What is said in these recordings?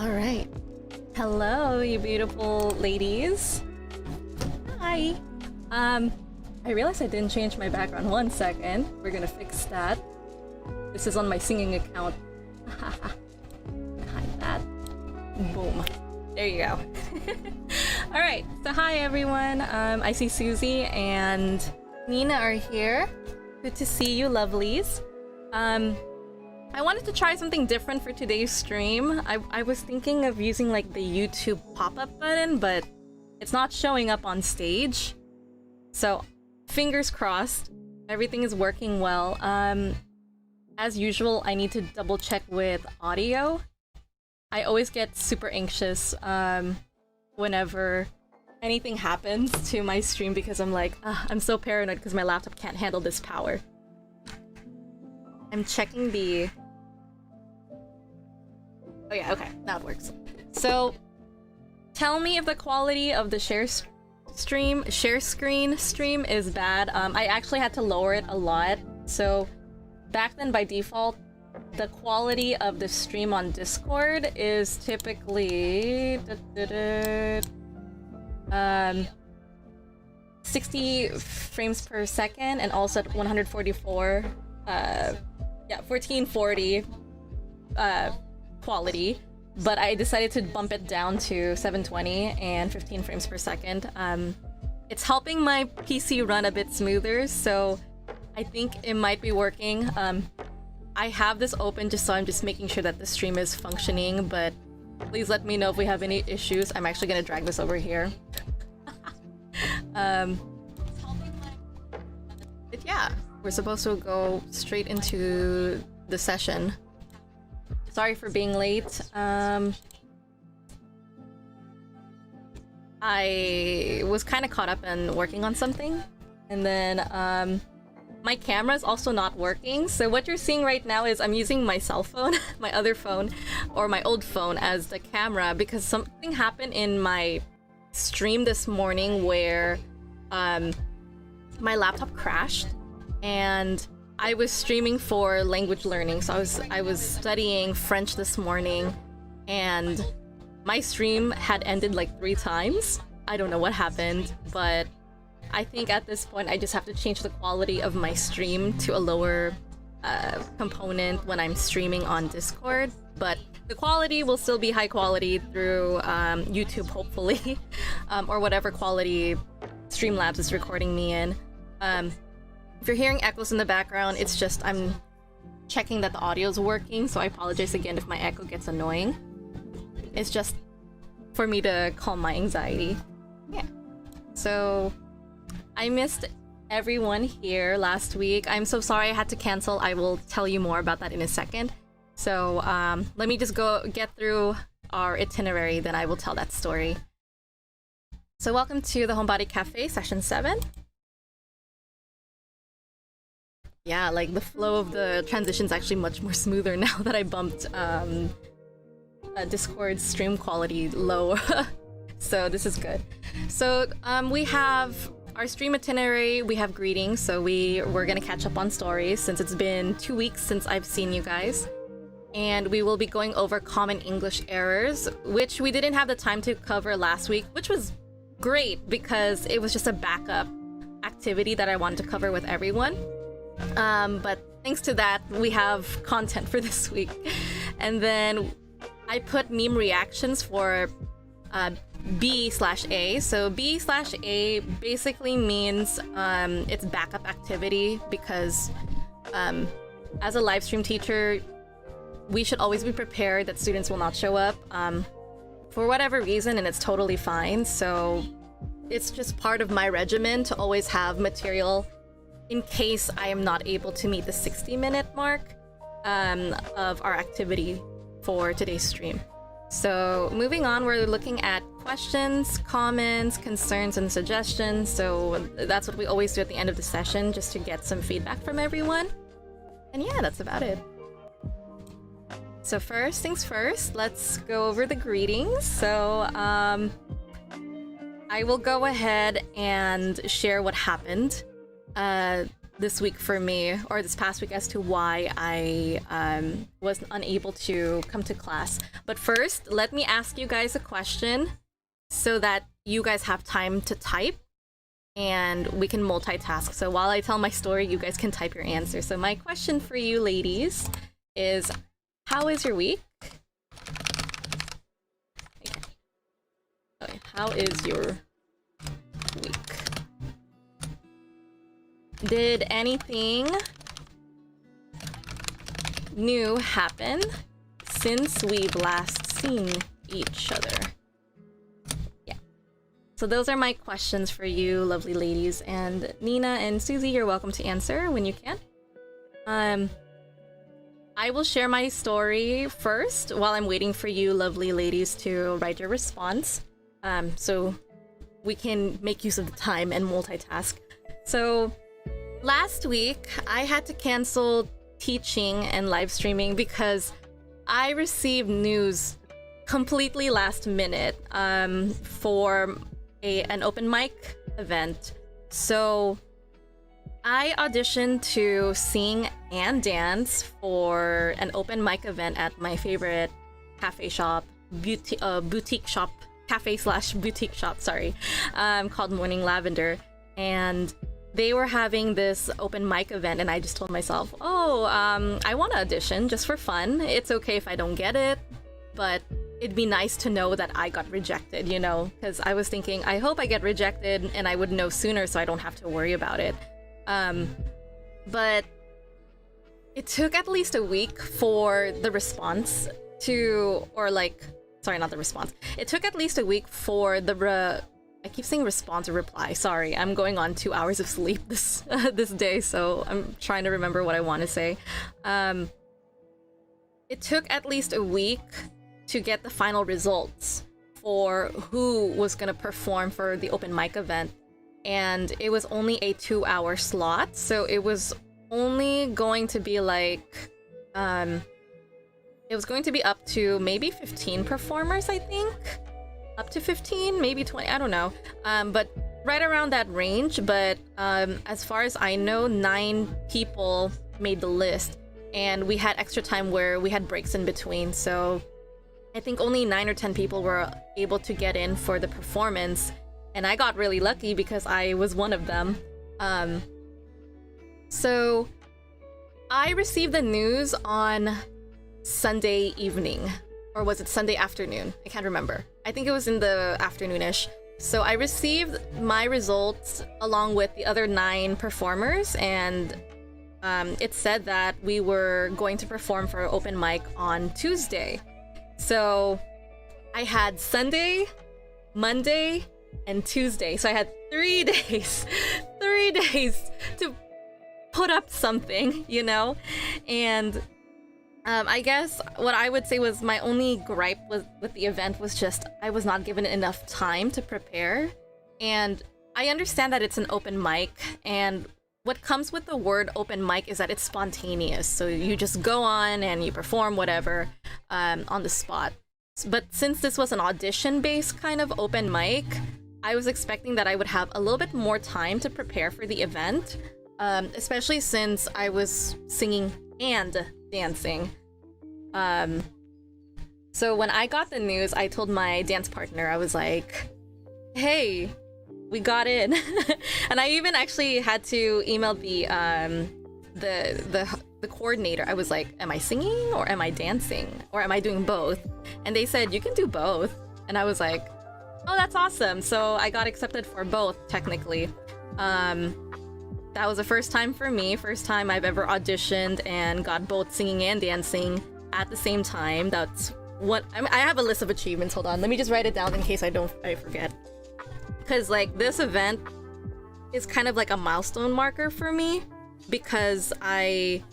Alright. Hello, you beautiful ladies. Hi. I realized I didn't change my background. 1 second. We're gonna fix that. This is on my singing account. Hide that. Boom. There you go. Alright, so hi everyone. I see Susie and Nina are here. Good to see you, lovelies. I wanted to try something different for today's stream. I was thinking of using like the YouTube pop-up button, but it's not showing up on stage. So, fingers crossed, everything is working well. As usual, I need to double check with audio. I always get super anxious whenever anything happens to my stream because I'm like, I'm so paranoid because my laptop can't handle this power. I'm checking the... Oh yeah, okay, now it works. So, tell me if the quality of the share screen stream is bad. I actually had to lower it a lot. So, back then by default, the quality of the stream on Discord is typically 60 frames per second and also at 144 1440 quality, but I decided to bump it down to 720 and 15 frames per second. It's helping my PC run a bit smoother, so I think it might be working. I have this open just so I'm just making sure that the stream is functioning, but please let me know if we have any issues. I'm actually gonna drag this over here. But yeah, we're supposed to go straight into the session. Sorry for being late. I was kind of caught up in working on something, and then my camera is also not working. So what you're seeing right now is I'm using my cell phone, my other phone, or my old phone as the camera because something happened in my stream this morning where my laptop crashed and I was streaming for language learning. So I was studying French this morning and my stream had ended like 3 times. I don't know what happened, but I think at this point I just have to change the quality of my stream to a lower component when I'm streaming on Discord. But the quality will still be high quality through YouTube, hopefully, or whatever quality Streamlabs is recording me in. If you're hearing echoes in the background, it's just I'm checking that the audio is working, so I apologize again if my echo gets annoying. It's just for me to calm my anxiety. Yeah. So, I missed everyone here last week. I'm so sorry I had to cancel. I will tell you more about that in a second. So, let me just go get through our itinerary, then I will tell that story. So welcome to the Homebody Cafe, session 7. Yeah, like the flow of the transition's actually much more smoother now that I bumped Discord stream quality low. So this is good. So we have our stream itinerary, we have greetings, so we're gonna catch up on stories since it's been 2 weeks since I've seen you guys. And we will be going over common English errors, which we didn't have the time to cover last week, which was great because it was just a backup activity that I wanted to cover with everyone. But thanks to that, we have content for this week. And then I put meme reactions for B/A. So B/A basically means it's backup activity because as a live stream teacher, we should always be prepared that students will not show up for whatever reason, and it's totally fine. So it's just part of my regimen to always have material in case I am not able to meet the 60-minute mark of our activity for today's stream. So moving on, we're looking at questions, comments, concerns, and suggestions. So that's what we always do at the end of the session, just to get some feedback from everyone. And yeah, that's about it. So first things first, let's go over the greetings. So I will go ahead and share what happened. this week for me, or this past week, as to why I was unable to come to class. But first, let me ask you guys a question so that you guys have time to type and we can multitask. So while I tell my story, you guys can type your answer. So my question for you ladies is, how is your week? Okay, how is your week? Did anything new happen since we've last seen each other? Yeah. So those are my questions for you, lovely ladies. And Nina and Susie, you're welcome to answer when you can. I will share my story first while I'm waiting for you, lovely ladies, to write your response. So we can make use of the time and multitask. So last week, I had to cancel teaching and live streaming because I received news completely last minute for an open mic event. So I auditioned to sing and dance for an open mic event at my favorite cafe shop, boutique shop, cafe/boutique shop, sorry, called Morning Lavender. And they were having this open mic event, and I just told myself, I want to audition just for fun. It's okay if I don't get it, but it'd be nice to know that I got rejected, you know? Because I was thinking, I hope I get rejected and I would know sooner so I don't have to worry about it. But it took at least a week for the response to, or like, sorry, not the response. It took at least a week for the I keep saying response or reply. Sorry, I'm going on 2 hours of sleep this this day, so I'm trying to remember what I want to say. It took at least a week to get the final results for who was gonna perform for the open mic event, and it was only a 2-hour slot, so it was only going to be like it was going to be up to maybe 15 performers, I think. Up to 15, maybe 20, I don't know. But right around that range. But as far as I know, 9 people made the list. And we had extra time where we had breaks in between. So I think only 9 or 10 people were able to get in for the performance. And I got really lucky because I was one of them. So I received the news on Sunday evening. Or was it Sunday afternoon? I can't remember. I think it was in the afternoonish. So I received my results along with the other 9 performers, and it said that we were going to perform for open mic on Tuesday. So I had Sunday, Monday, and Tuesday. So I had 3 days, 3 days to put up something, you know? And I guess what I would say was my only gripe with the event was just I was not given enough time to prepare. And I understand that it's an open mic, and what comes with the word open mic is that it's spontaneous. So you just go on and you perform whatever on the spot. But since this was an audition-based kind of open mic, I was expecting that I would have a little bit more time to prepare for the event, especially since I was singing and dancing. So when I got the news, I told my dance partner, I was like, hey, we got in. And I even actually had to email the coordinator. I was like, am I singing or am I dancing or am I doing both? And they said, you can do both. And I was like, oh, that's awesome. So I got accepted for both, technically. That was the first time for me, first time I've ever auditioned and got both singing and dancing at the same time. That's what I have a list of achievements. Hold on, let me just write it down in case I forget. Because like this event is kind of like a milestone marker for me because what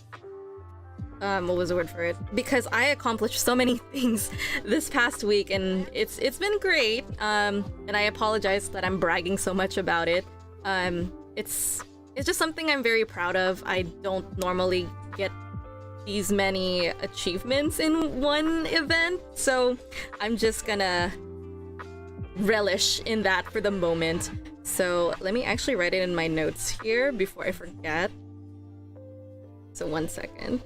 was the word for it? Because I accomplished so many things this past week, and it's been great. And I apologize that I'm bragging so much about it. It's just something I'm very proud of. I don't normally get these many achievements in one event, so I'm just gonna relish in that for the moment. So let me actually write it in my notes here before I forget. So 1 second.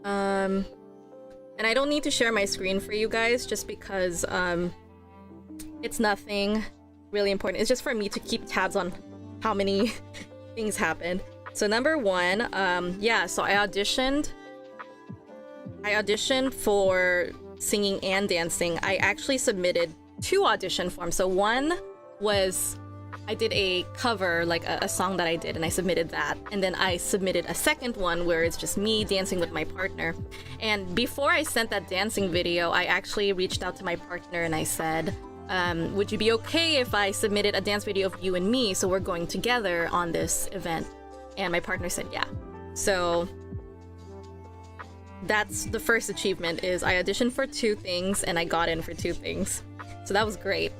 And I don't need to share my screen for you guys just because it's nothing really important. It's just for me to keep tabs on how many things happened. So number 1, yeah, so I auditioned for singing and dancing. I actually submitted 2 audition forms. So one was I did a cover, like a song that I did, and I submitted that. And then I submitted a second one where it's just me dancing with my partner. And before I sent that dancing video, I actually reached out to my partner and I said, would you be okay if I submitted a dance video of you and me so we're going together on this event? And my partner said yeah. So that's the first achievement, is I auditioned for 2 things and I got in for 2 things. So that was great.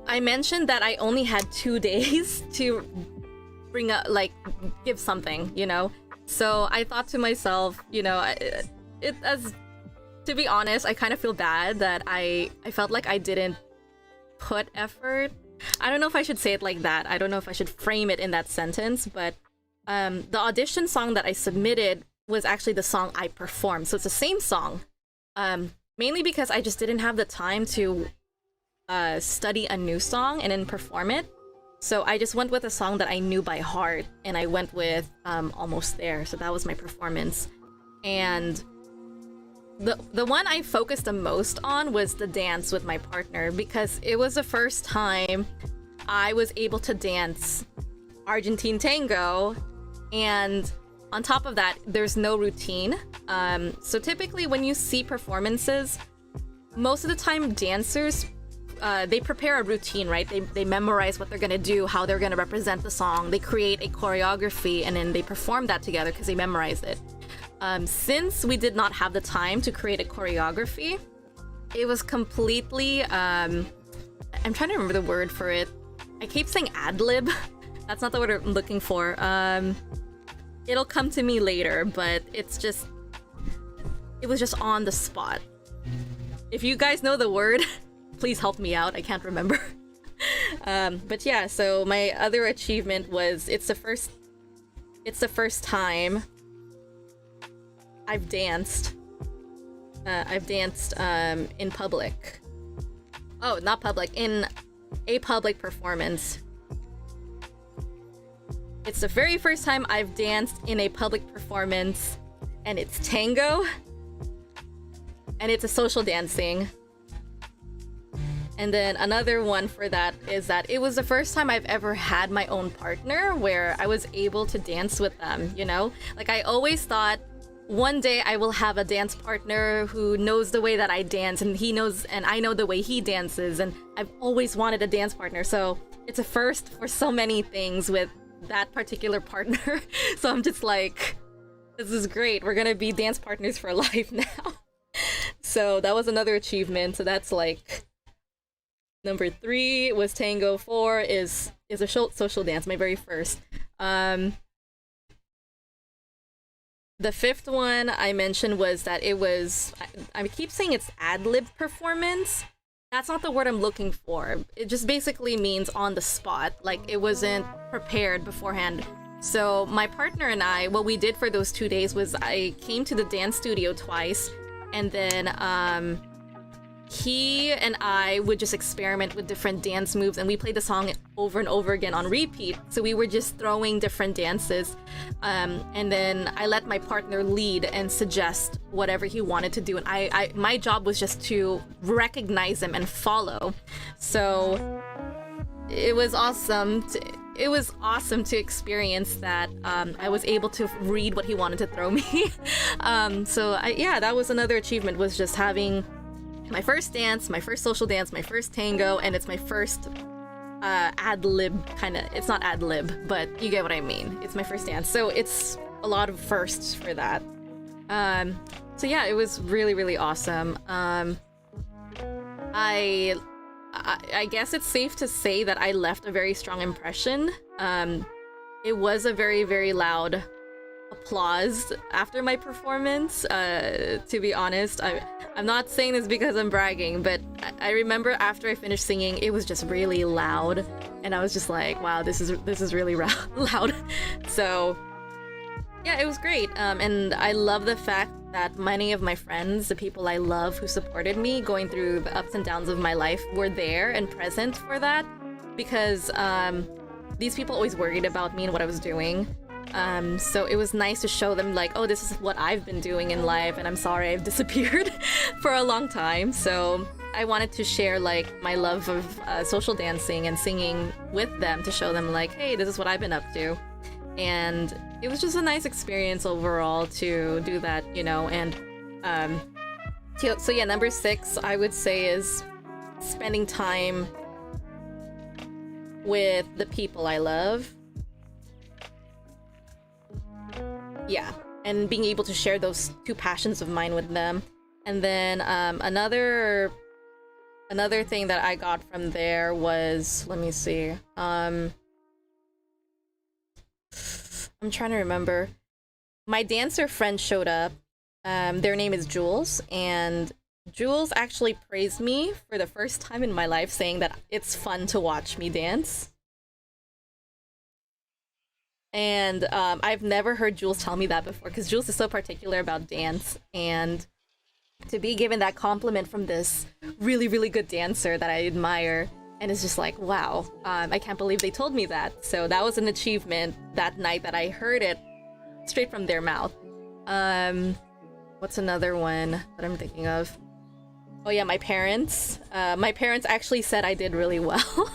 I mentioned that I only had 2 days to bring up, like, give something, you know? So I thought to myself, you know, to be honest, I kind of feel bad that I felt like I didn't put effort. I don't know if I should say it like that. I don't know if I should frame it in that sentence, but the audition song that I submitted was actually the song I performed. So it's the same song, mainly because I just didn't have the time to study a new song and then perform it. So I just went with a song that I knew by heart, and I went with Almost There. So that was my performance. And the one I focused the most on was the dance with my partner, because it was the first time I was able to dance Argentine tango, and on top of that, there's no routine. So typically when you see performances, most of the time dancers, they prepare a routine, right? They memorize what they're gonna do, how they're gonna represent the song. They create a choreography and then they perform that together because they memorize it. Since we did not have the time to create a choreography, it was completely, I'm trying to remember the word for it. I keep saying ad-lib. That's not the word I'm looking for. It'll come to me later, but it was just on the spot. If you guys know the word, please help me out. I can't remember. But yeah, so my other achievement was it's the first time I've danced in public. Oh, not public, in a public performance. It's the very first time I've danced in a public performance, and it's tango, and it's a social dancing. And then another one for that is that it was the first time I've ever had my own partner where I was able to dance with them, you know? Like, I always thought one day I will have a dance partner who knows the way that I dance, and he knows, and I know the way he dances, and I've always wanted a dance partner. So it's a first for so many things with that particular partner. So I'm just like, this is great. We're gonna be dance partners for life now. So that was another achievement. So that's like number 3 was tango. 4 is a social dance, my very first. The 5th one I mentioned was that it was, I keep saying it's ad-lib performance. That's not the word I'm looking for. It just basically means on the spot. Like, it wasn't prepared beforehand. So my partner and I, what we did for those 2 days was I came to the dance studio twice, and then he and I would just experiment with different dance moves, and we played the song over and over again on repeat. So we were just throwing different dances, and then I let my partner lead and suggest whatever he wanted to do, and my job was just to recognize him and follow. So it was awesome. It was awesome to experience that. I was able to read what he wanted to throw me. Yeah, that was another achievement, was just having my first dance, my first social dance, my first tango, and it's my first ad-lib kind of. It's not ad-lib, but you get what I mean. It's my first dance, so it's a lot of firsts for that. So yeah, it was really, really awesome. I guess it's safe to say that I left a very strong impression. It was a very, very loud applause after my performance. To be honest, I'm not saying this because I'm bragging, but I remember after I finished singing, it was just really loud, and I was just like, wow, this is really loud. So yeah, it was great. And I love the fact that many of my friends, the people I love who supported me going through the ups and downs of my life, were there and present for that, because these people always worried about me and what I was doing. So it was nice to show them like, oh, this is what I've been doing in life, and I'm sorry I've disappeared for a long time. So I wanted to share like my love of social dancing and singing with them, to show them like, hey, this is what I've been up to. And it was just a nice experience overall to do that, you know. And so yeah, number 6 I would say is spending time with the people I love. Yeah, and being able to share those 2 passions of mine with them. And then another thing that I got from there was, let me see, I'm trying to remember. My dancer friend showed up. Their name is Jules, and Jules actually praised me for the first time in my life, saying that it's fun to watch me dance. And I've never heard Jules tell me that before, because Jules is so particular about dance, and to be given that compliment from this really, really good dancer that I admire, and it's just like, wow, I can't believe they told me that. So that was an achievement that night that I heard it straight from their mouth. What's another one that I'm thinking of? Oh yeah, my parents. My parents actually said I did really well.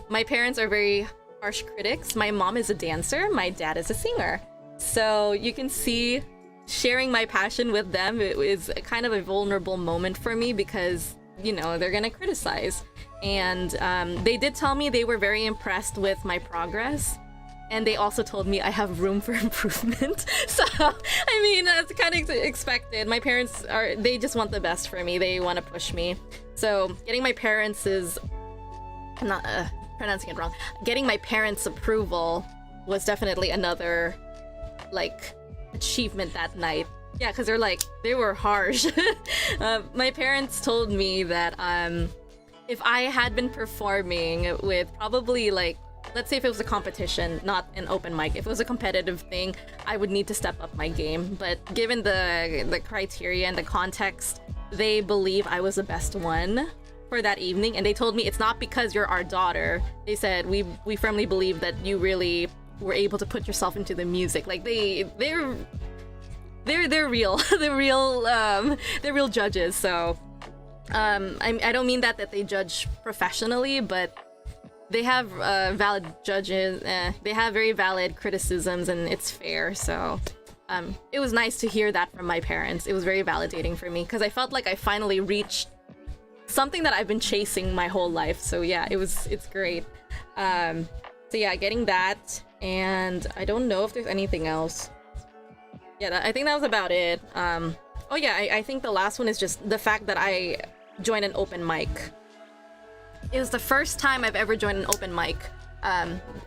My parents are very harsh critics. My mom is a dancer, my dad is a singer. So you can see, sharing my passion with them, it was kind of a vulnerable moment for me, because, you know, they're gonna criticize. And they did tell me they were very impressed with my progress. And they also told me I have room for improvement. So, I mean, that's kind of expected. My parents they just want the best for me. They want to push me. So, getting my parents' I'm not pronouncing it wrong. Getting my parents' approval was definitely another, like, achievement that night. Yeah, because they were harsh. My parents told me that if I had been performing with probably, like, let's say if it was a competition, not an open mic, if it was a competitive thing, I would need to step up my game. But given the criteria and the context, they believe I was the best one for that evening. And they told me, it's not because you're our daughter. They said, we firmly believe that you really were able to put yourself into the music. Like, they're real. They're real judges. So I don't mean that they judge professionally, but they have valid judges. They have very valid criticisms, and it's fair. So it was nice to hear that from my parents. It was very validating for me, because I felt like I finally reached something that I've been chasing my whole life. So yeah, it's great. So yeah, getting that, and I don't know if there's anything else. Yeah, I think that was about it. Oh yeah, I think the last one is just the fact that I joined an open mic. It was the first time I've ever joined an open mic.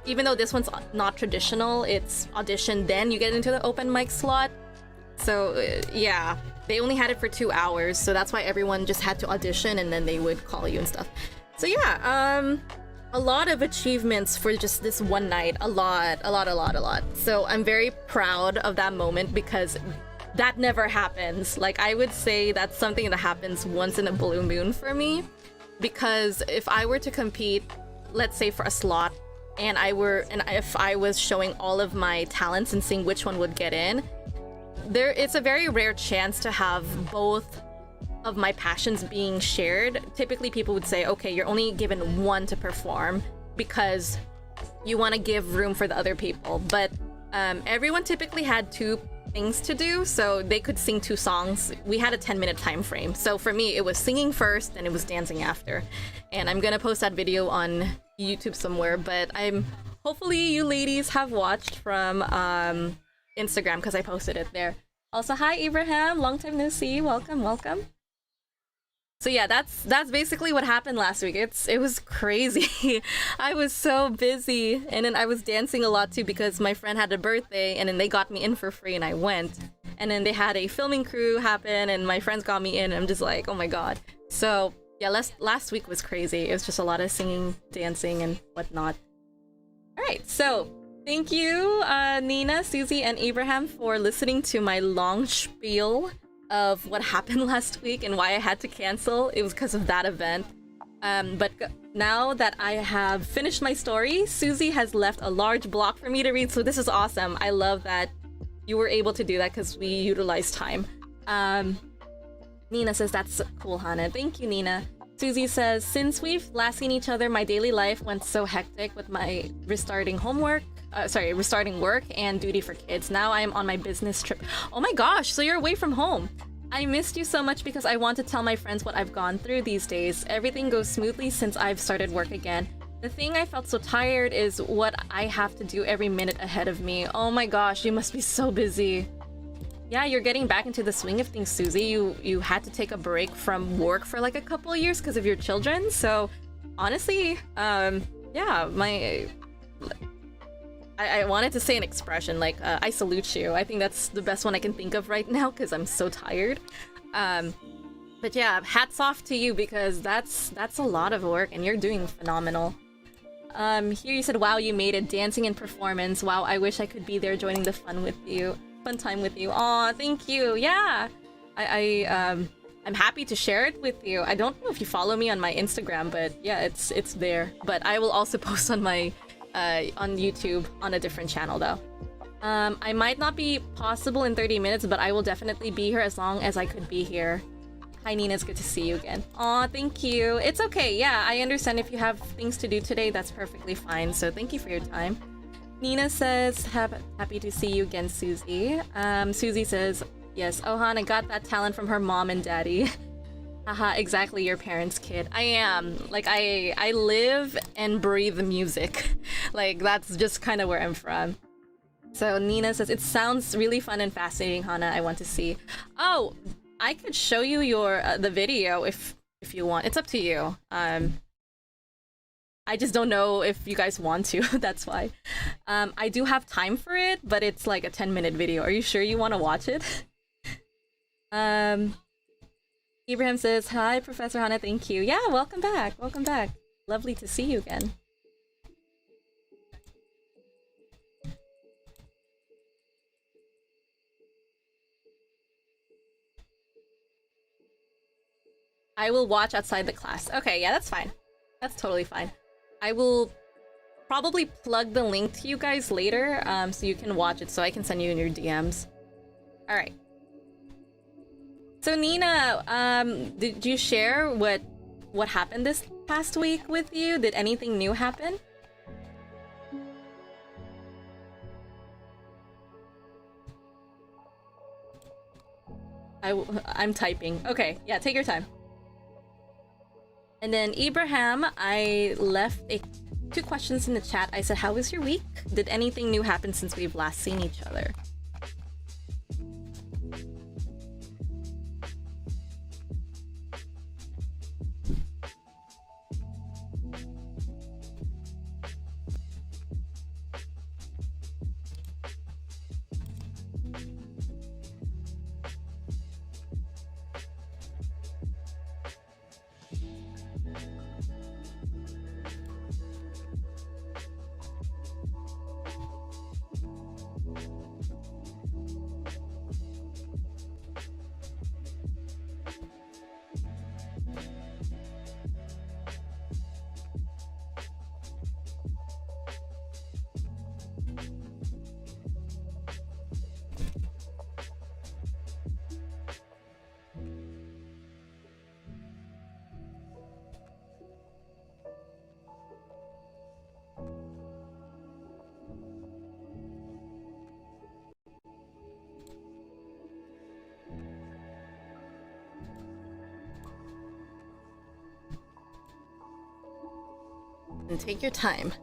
Even though this one's not traditional, it's audition, then you get into the open mic slot. So yeah, they only had it for 2 hours, so that's why everyone just had to audition, and then they would call you and stuff. So yeah, a lot of achievements for just this one night. A lot. So I'm very proud of that moment, because that never happens. Like, I would say that's something that happens once in a blue moon for me. Because if I were to compete, let's say for a slot, and if I was showing all of my talents and seeing which one would get in, it's a very rare chance to have both of my passions being shared. Typically people would say, okay, you're only given one to perform because you want to give room for the other people. But everyone typically had 2 things to do, so they could sing 2 songs. We had a 10-minute time frame, so for me it was singing first and it was dancing after. And I'm gonna post that video on YouTube somewhere, but hopefully you ladies have watched from Instagram, because I posted it there. Also, hi Abraham, long time no see. Welcome. So yeah, that's basically what happened last week. It was crazy. I was so busy, and then I was dancing a lot too because my friend had a birthday, and then they got me in for free, and I went. And then they had a filming crew happen, and my friends got me in. And I'm just like, oh my god. So yeah, last week was crazy. It was just a lot of singing, dancing, and whatnot. All right, so thank you, Nina, Susie, and Abraham for listening to my long spiel of what happened last week and why I had to cancel. It was because of that event. But now that I have finished my story, Susie has left a large block for me to read, so this is awesome. I love that you were able to do that because we utilized time. Nina says, that's cool, Hana. Thank you, Nina. Susie says, since we've last seen each other, my daily life went so hectic with my restarting work and duty for kids. Now I am on my business trip. Oh my gosh, so you're away from home. I missed you so much because I want to tell my friends what I've gone through these days. Everything goes smoothly since I've started work again. The thing I felt so tired is what I have to do every minute ahead of me. Oh my gosh, you must be so busy. Yeah, you're getting back into the swing of things, Susie. You had to take a break from work for like a couple of years because of your children. So honestly, yeah, I wanted to say an expression like, I salute you. I think that's the best one I can think of right now because I'm so tired. But yeah, hats off to you because that's a lot of work and you're doing phenomenal. Here you said, wow, you made it, dancing and performance. Wow, I wish I could be there joining the fun time with you. Aw, thank you. Yeah, I'm happy to share it with you. I don't know if you follow me on my Instagram, but yeah, it's there. But I will also post on my on YouTube on a different channel though. I might not be possible in 30 minutes, but I will definitely be here as long as I could be here. Hi Nina, it's good to see you again. Aw, thank you. It's okay, yeah, I understand if you have things to do today, that's perfectly fine. So thank you for your time. Nina says, happy to see you again, Susie. Susie says, yes, Ohan, I got that talent from her mom and daddy. Haha, exactly your parents' kid. I am. Like, I live and breathe music. Like, that's just kind of where I'm from. So Nina says, it sounds really fun and fascinating, Hana. I want to see. Oh, I could show you your the video if you want. It's up to you. I just don't know if you guys want to. That's why. I do have time for it, but it's like a 10-minute video. Are you sure you want to watch it? Ibrahim says, hi, Professor Hana, thank you. Yeah, welcome back. Welcome back. Lovely to see you again. I will watch outside the class. Okay, yeah, that's fine. That's totally fine. I will probably plug the link to you guys later, so you can watch it, so I can send you in your DMs. Alright. So Nina, did you share what happened this past week with you? Did anything new happen? I'm typing. Okay, yeah, take your time. And then Ibrahim, I left 2 questions in the chat. I said, how was your week? Did anything new happen since we've last seen each other? And take your time.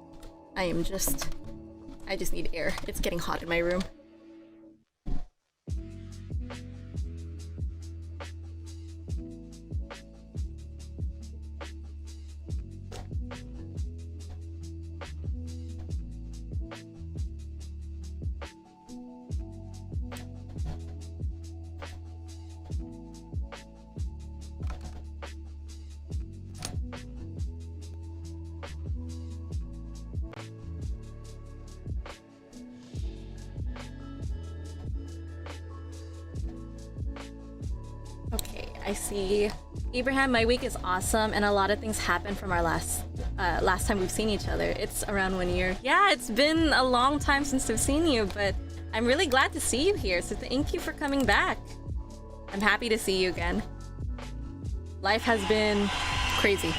I just need air. It's getting hot in my room. I see. Abraham, my week is awesome, and a lot of things happened from our last time we've seen each other. It's around 1 year. Yeah, it's been a long time since I've seen you, but I'm really glad to see you here, so thank you for coming back. I'm happy to see you again. Life has been crazy,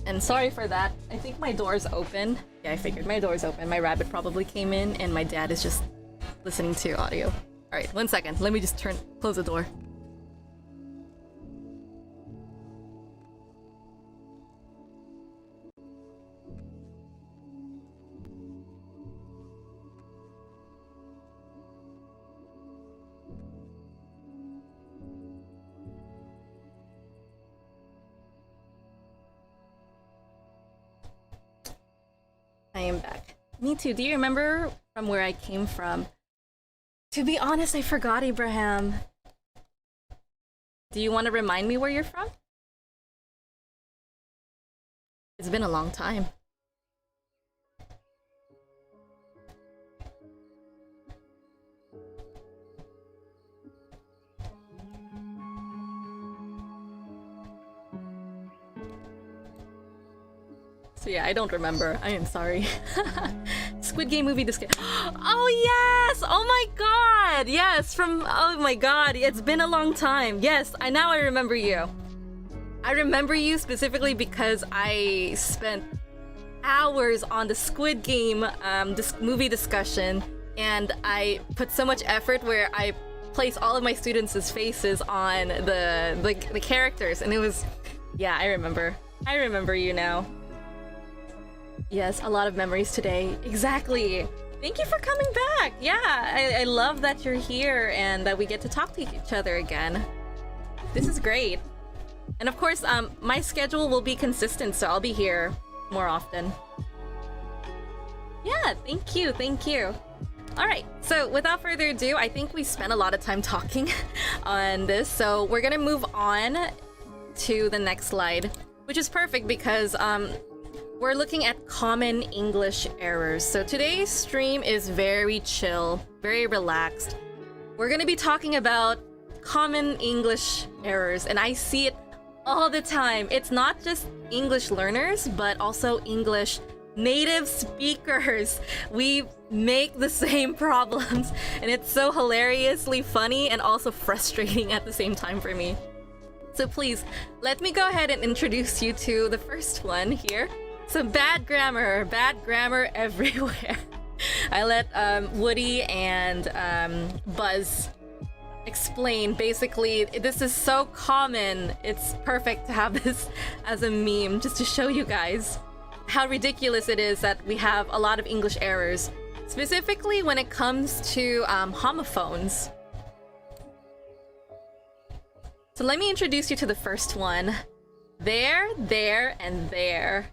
and sorry for that. I think my door's open. Yeah, I figured my door's open. My rabbit probably came in, and my dad is just listening to audio. Alright, 1 second. Let me just close the door. I am back. Me too. Do you remember from where I came from? To be honest, I forgot, Abraham. Do you want to remind me where you're from? It's been a long time. So yeah, I don't remember. I am sorry. Squid Game movie discussion. Oh yes! Oh my god! Yes, oh my god, it's been a long time. Yes, now I remember you. I remember you specifically because I spent hours on the Squid Game movie discussion, and I put so much effort where I placed all of my students' faces on the characters, and it was... Yeah, I remember. I remember you now. Yes, a lot of memories today. Exactly. Thank you for coming back. Yeah, I love that you're here and that we get to talk to each other again. This is great. And of course, my schedule will be consistent, so I'll be here more often. Yeah, thank you, thank you. Alright, so without further ado, I think we spent a lot of time talking on this, so we're gonna move on to the next slide, which is perfect because we're looking at common English errors. So today's stream is very chill, very relaxed. We're gonna be talking about common English errors, and I see it all the time. It's not just English learners, but also English native speakers. We make the same problems, and it's so hilariously funny and also frustrating at the same time for me. So please, let me go ahead and introduce you to the first one here. So bad grammar everywhere. I let Woody and Buzz explain. Basically, this is so common. It's perfect to have this as a meme just to show you guys how ridiculous it is that we have a lot of English errors, specifically when it comes to homophones. So let me introduce you to the first one. There, and there.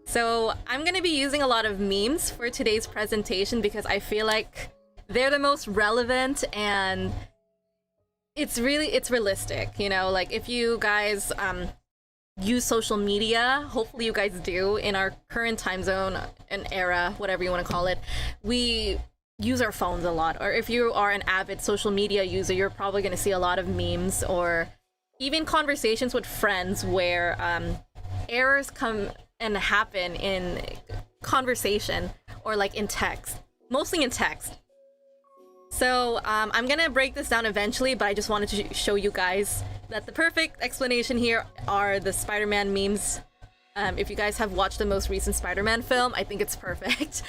So I'm gonna be using a lot of memes for today's presentation because I feel like they're the most relevant and it's realistic, you know? Like if you guys use social media, hopefully you guys do in our current time zone and era, whatever you want to call it, we use our phones a lot. Or if you are an avid social media user, you're probably gonna see a lot of memes or even conversations with friends where errors come and happen in conversation or like in text, mostly in text. So I'm gonna break this down eventually, but I just wanted to show you guys that the perfect explanation here are the Spider-Man memes. If you guys have watched the most recent Spider-Man film, I think it's perfect.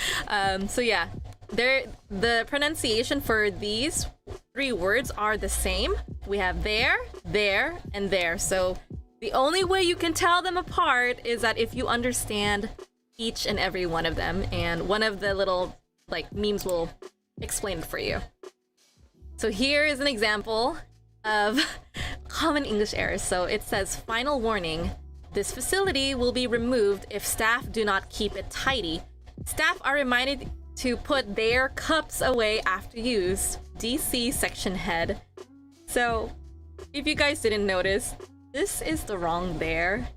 So yeah, the pronunciation for these 3 words are the same. We have there, and there. So the only way you can tell them apart is that if you understand each and every one of them, and one of the little like memes will explain it for you. So here is an example of common English errors. So it says, final warning, this facility will be removed if staff do not keep it tidy. Staff are reminded to put their cups away after use. DC section head. So if you guys didn't notice, this is the wrong there.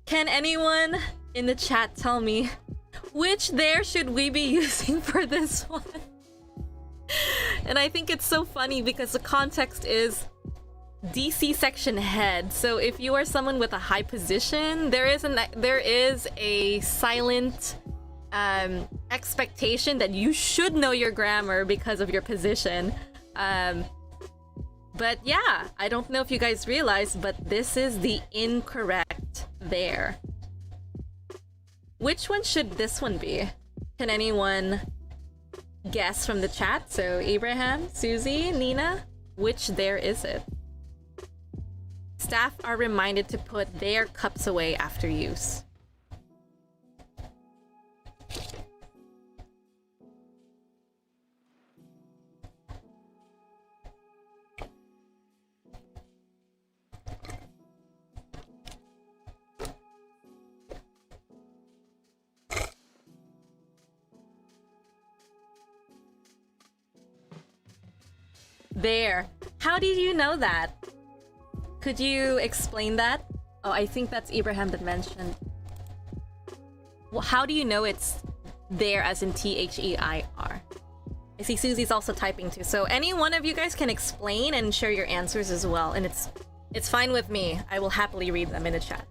Can anyone in the chat tell me which there should we be using for this one? And I think it's so funny because the context is DC section head. So if you are someone with a high position, there is a silent expectation that you should know your grammar because of your position. But yeah, I don't know if you guys realize, but this is the incorrect there. Which one should this one be? Can anyone guess from the chat? So Abraham, Susie, Nina, which there is it? Staff are reminded to put their cups away after use. There. How did you know that? Could you explain that? Oh, I think that's Abraham that mentioned. Well, how do you know it's there as in T-H-E-I-R? I see Susie's also typing too. So any one of you guys can explain and share your answers as well. And it's fine with me. I will happily read them in the chat.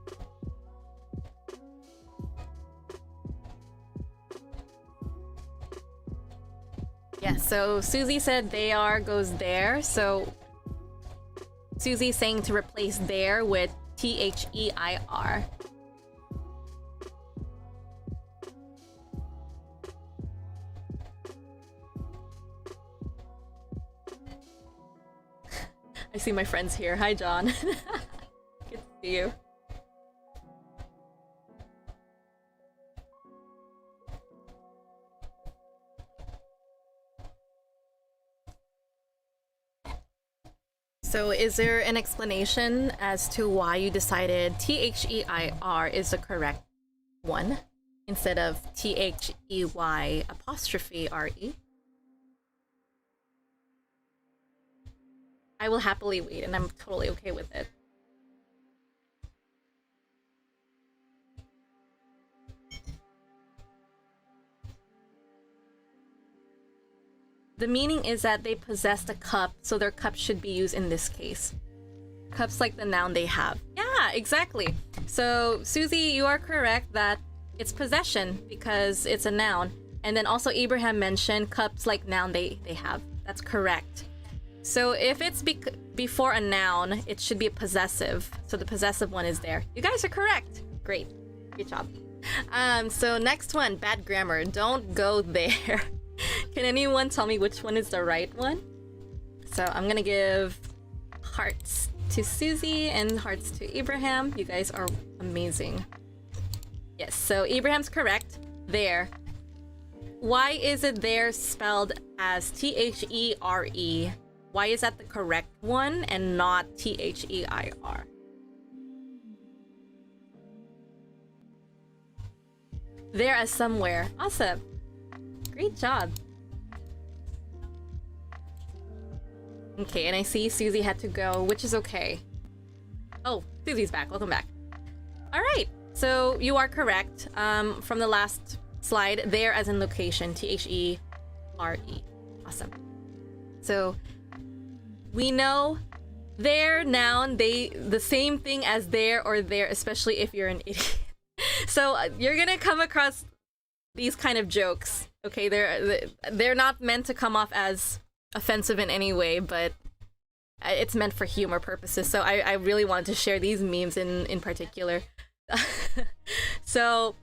Yeah, so Susie said they are goes there. So Susie's saying to replace there with T-H-E-I-R. I see my friends here. Hi, John. Good to see you. So is there an explanation as to why you decided T-H-E-I-R is the correct one instead of T-H-E-Y apostrophe R-E? I will happily wait, and I'm totally okay with it. The meaning is that they possessed a cup, so their cup should be used in this case. Cups like the noun they have. Yeah, exactly. So, Susie, you are correct that it's possession because it's a noun. And then also Abraham mentioned cups like noun they have. That's correct. So if it's before a noun, it should be a possessive. So the possessive one is there. You guys are correct. Great. Good job. So next one, bad grammar. Don't go there. Can anyone tell me which one is the right one? So I'm gonna give hearts to Susie and hearts to Abraham. You guys are amazing. Yes, so Abraham's correct. There. Why is it there spelled as T-H-E-R-E? Why is that the correct one and not T-H-E-I-R? There as somewhere. Awesome. Great job. Okay, and I see Susie had to go, which is okay. Oh, Susie's back. Welcome back. All right. So you are correct. From the last slide, there as in location, T-H-E-R-E. Awesome. So we know there, noun, the same thing as there or there, especially if you're an idiot. So you're gonna come across these kind of jokes. Okay, they're not meant to come off as offensive in any way, but it's meant for humor purposes. So I really wanted to share these memes in particular. So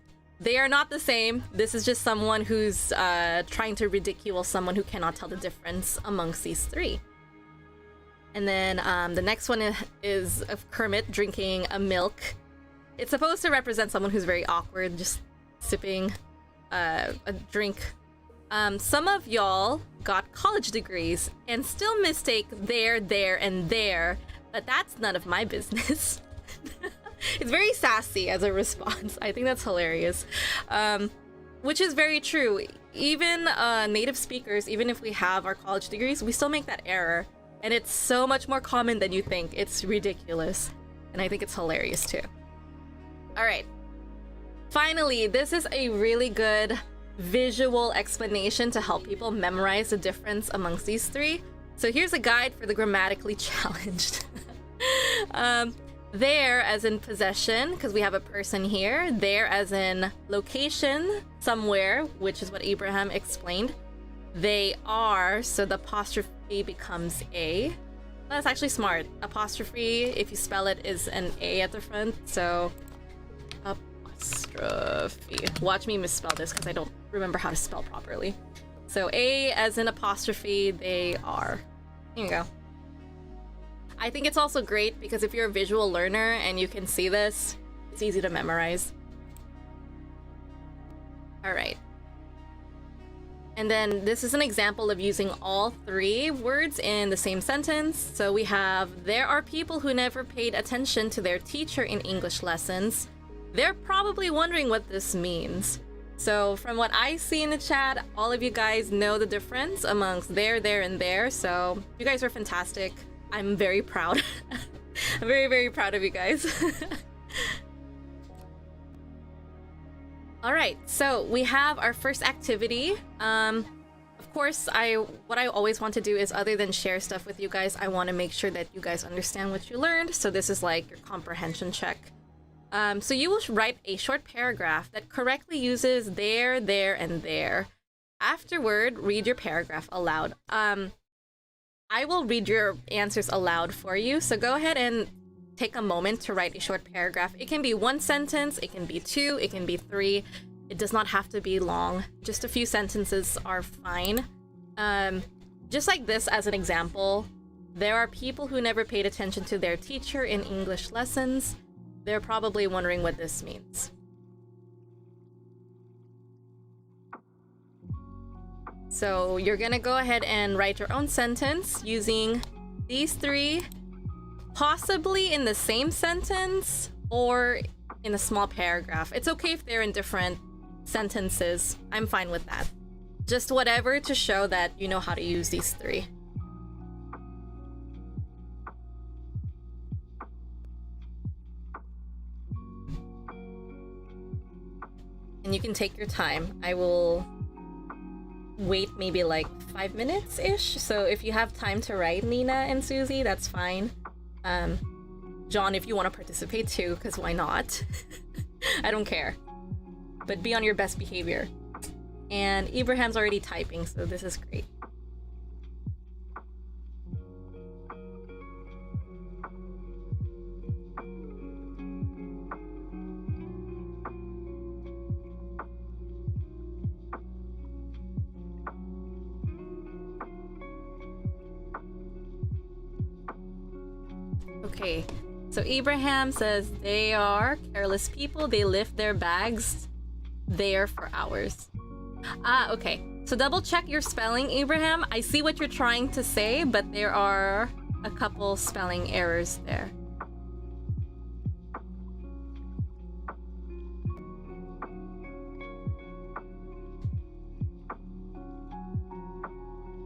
they are not the same. This is just someone who's trying to ridicule someone who cannot tell the difference amongst these three. And then the next one is of Kermit drinking a milk. It's supposed to represent someone who's very awkward, just sipping a drink. Some of y'all got college degrees and still mistake there, and there, but that's none of my business. It's very sassy as a response. I think that's hilarious. Which is very true. Even native speakers, even if we have our college degrees, we still make that error. And it's so much more common than you think. It's ridiculous. And I think it's hilarious too. All right. Finally, this is a really good visual explanation to help people memorize the difference amongst these three. So here's a guide for the grammatically challenged. There as in possession, because we have a person here. There as in location, somewhere, which is what Abraham explained. They are, so the apostrophe becomes a. That's actually smart. Apostrophe, if you spell it, is an A at the front, so apostrophe. Watch me misspell this because I don't remember how to spell properly. So A as in apostrophe, they are. Here you go. I think it's also great because if you're a visual learner and you can see this, it's easy to memorize. Alright. And then this is an example of using all three words in the same sentence. So we have, there are people who never paid attention to their teacher in English lessons. They're probably wondering what this means. So from what I see in the chat, all of you guys know the difference amongst there, and there. So you guys are fantastic. I'm very proud. I'm very, very proud of you guys. All right, so we have our first activity. Of course, what I always want to do is, other than share stuff with you guys, I want to make sure that you guys understand what you learned. So this is like your comprehension check. So you will write a short paragraph that correctly uses there, and there. Afterward, read your paragraph aloud. I will read your answers aloud for you, so go ahead and take a moment to write a short paragraph. It can be one sentence, it can be two, it can be three. It does not have to be long. Just a few sentences are fine. Just like this as an example. There are people who never paid attention to their teacher in English lessons. They're probably wondering what this means. So you're gonna go ahead and write your own sentence using these three, possibly in the same sentence or in a small paragraph. It's okay if they're in different sentences. I'm fine with that. Just whatever to show that you know how to use these three. And you can take your time. I will wait maybe like 5 minutes-ish. So if you have time to write, Nina and Susie, that's fine. John, if you want to participate too, because why not? I don't care. But be on your best behavior. And Ibrahim's already typing, so this is great. Okay, so Ibrahim says they are careless people. They lift their bags there for hours. Ah, okay. So double check your spelling, Ibrahim. I see what you're trying to say, but there are a couple spelling errors there.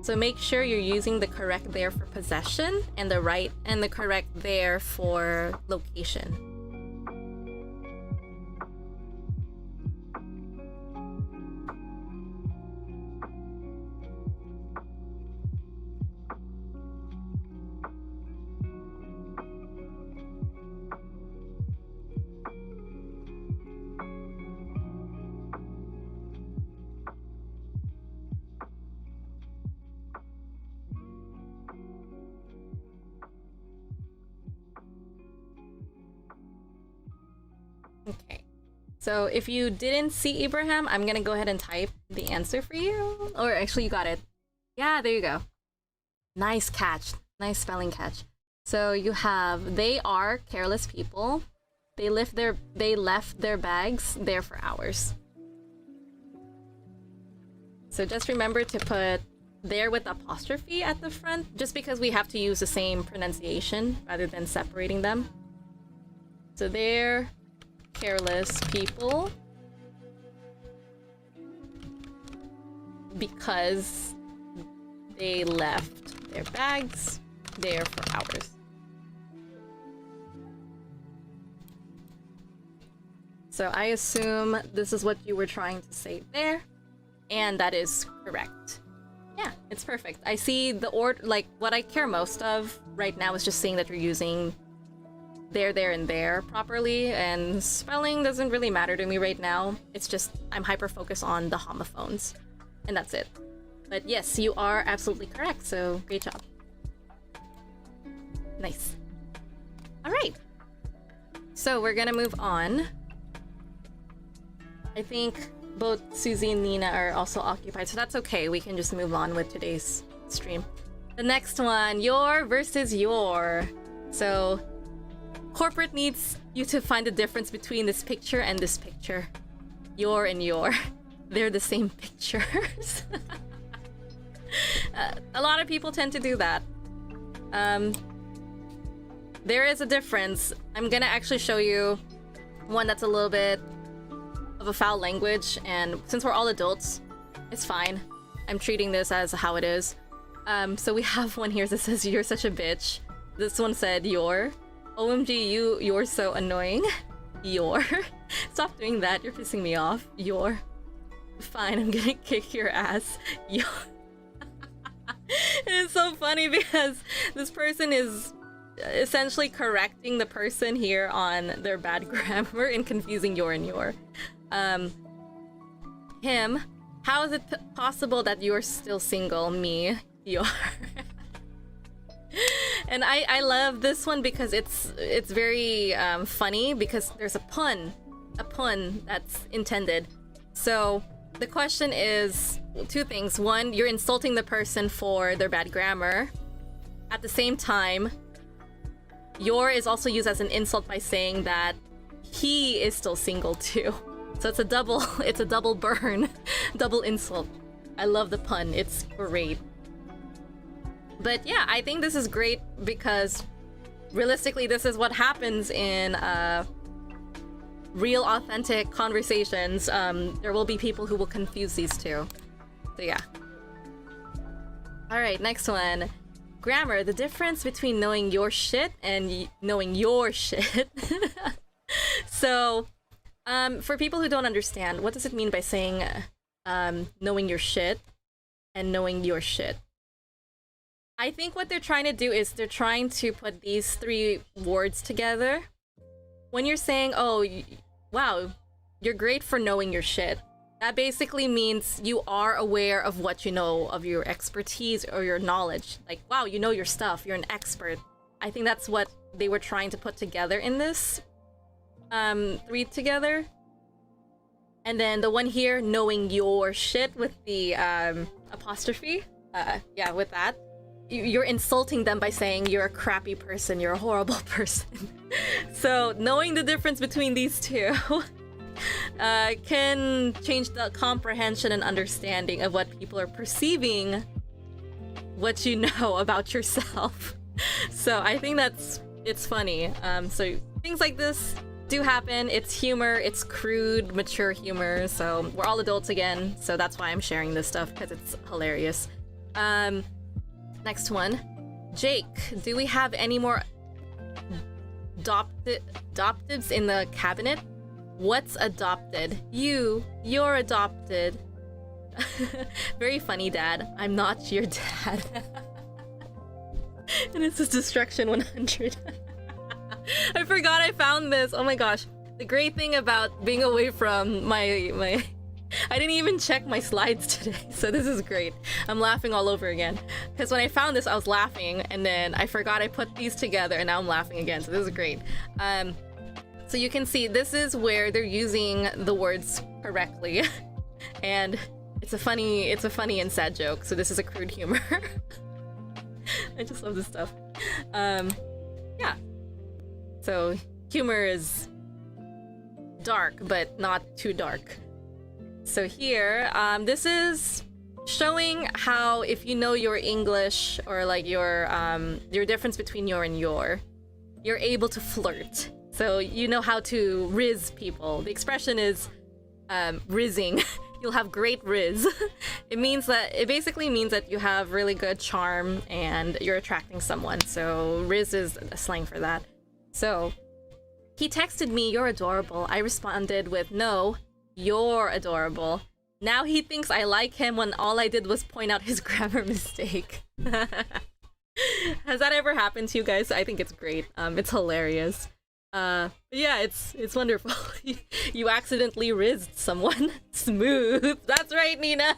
So make sure you're using the correct there for possession and the correct there for location. Okay, so if you didn't see Ibrahim, I'm gonna go ahead and type the answer for you. Or actually, you got it. Yeah, there you go. Nice catch. Nice spelling catch. So you have, they are careless people. They left their bags there for hours. So just remember to put there with apostrophe at the front, just because we have to use the same pronunciation rather than separating them. So they're careless people because they left their bags there for hours. So I assume this is what you were trying to say there, and that is correct. Yeah, it's perfect. I see the order, like, what I care most of right now is just seeing that you're using there, and there properly, and spelling doesn't really matter to me right now. It's just, I'm hyper-focused on the homophones, and that's it. But yes, you are absolutely correct, so great job. Nice. Alright. So we're gonna move on. I think both Susie and Nina are also occupied, so that's okay. We can just move on with today's stream. The next one, your versus your. So, corporate needs you to find the difference between this picture and this picture. Your and your. They're the same pictures. A lot of people tend to do that. There is a difference. I'm gonna actually show you one that's a little bit of a foul language, and since we're all adults, it's fine. I'm treating this as how it is. So we have one here that says, "You're such a bitch." This one said, "You're." OMG, you're so annoying. You're. Stop doing that, you're pissing me off. You're. Fine, I'm gonna kick your ass. You're. It's so funny because this person is essentially correcting the person here on their bad grammar and confusing your and your. Him, how is it possible that you're still single? Me, you're. And I love this one because it's very funny because there's a pun that's intended. So the question is two things. One, you're insulting the person for their bad grammar. At the same time, your is also used as an insult by saying that he is still single too. So it's a double burn, double insult. I love the pun, it's great. But yeah, I think this is great because realistically this is what happens in real authentic conversations. There will be people who will confuse these two. So yeah. Alright, next one. Grammar, the difference between knowing your shit and knowing your shit. So, for people who don't understand, what does it mean by saying knowing your shit and knowing your shit? I think what they're trying to do is they're trying to put these three words together. When you're saying, oh, wow, you're great for knowing your shit, that basically means you are aware of what you know, of your expertise or your knowledge. Like, wow, you know your stuff, you're an expert. I think that's what they were trying to put together in this three together. And then the one here, knowing your shit with the apostrophe. Yeah, with that. You're insulting them by saying you're a crappy person, you're a horrible person. So knowing the difference between these two can change the comprehension and understanding of what people are perceiving what you know about yourself. So I think it's funny. So things like this do happen. It's humor, it's crude, mature humor. So we're all adults again. So that's why I'm sharing this stuff, because it's hilarious. Next one. Jake, do we have any more adoptives in the cabinet? What's adopted? You're adopted. Very funny, Dad. I'm not your dad. And it says Destruction 100. I forgot I found this. Oh my gosh. The great thing about being away from my I didn't even check my slides today, so this is great. I'm laughing all over again. Because when I found this, I was laughing, and then I forgot I put these together, and now I'm laughing again, so this is great. So you can see, this is where they're using the words correctly. And it's a funny and sad joke, so this is a crude humor. I just love this stuff. Yeah. So, humor is dark, but not too dark. So here, this is showing how if you know your English or like your difference between your and you're able to flirt. So you know how to riz people. The expression is rizzing. You'll have great riz. It basically means that you have really good charm and you're attracting someone. So riz is a slang for that. So he texted me, "You're adorable." I responded with, "No, you're adorable." Now he thinks I like him when all I did was point out his grammar mistake. Has that ever happened to you guys? I think it's great. It's hilarious. Yeah, it's wonderful. You accidentally rizzed someone. Smooth. That's right, Nina.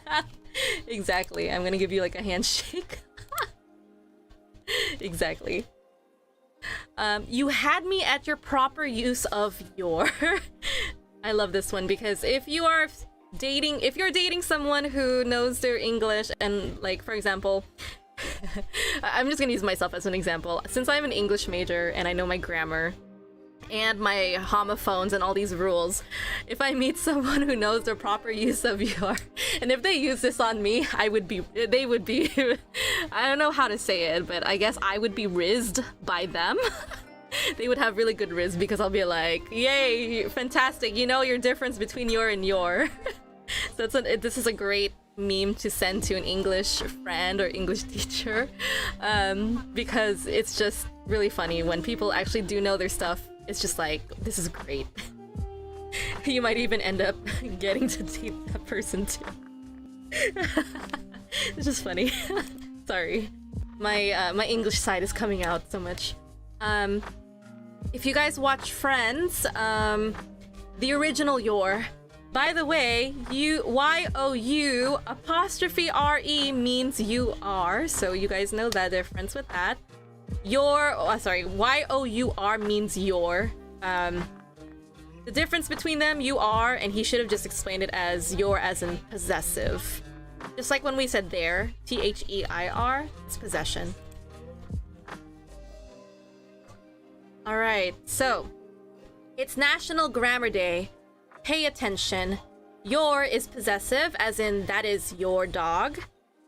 Exactly. I'm gonna give you like a handshake. Exactly. You had me at your proper use of your. I love this one because if you're dating someone who knows their English and, like, for example, I'm just gonna use myself as an example. Since I'm an English major and I know my grammar and my homophones and all these rules, if I meet someone who knows the proper use of your, and if they use this on me, they would be I don't know how to say it, but I guess I would be rizzed by them. They would have really good rizz because I'll be like, yay, fantastic, you know your difference between your and your. So this is a great meme to send to an English friend or English teacher, because it's just really funny when people actually do know their stuff. It's just like, this is great. You might even end up getting to date that person too. It's just funny. Sorry, my English side is coming out so much. If you guys watch Friends, the original your. By the way, Y-O-U apostrophe R-E means you are, so you guys know that they're friends with that. Y-O-U-R means your. The difference between them, you are, and he should have just explained it as your as in possessive. Just like when we said there, T-H-E-I-R, it's possession. Alright, so it's National Grammar Day. Pay attention. Your is possessive, as in that is your dog.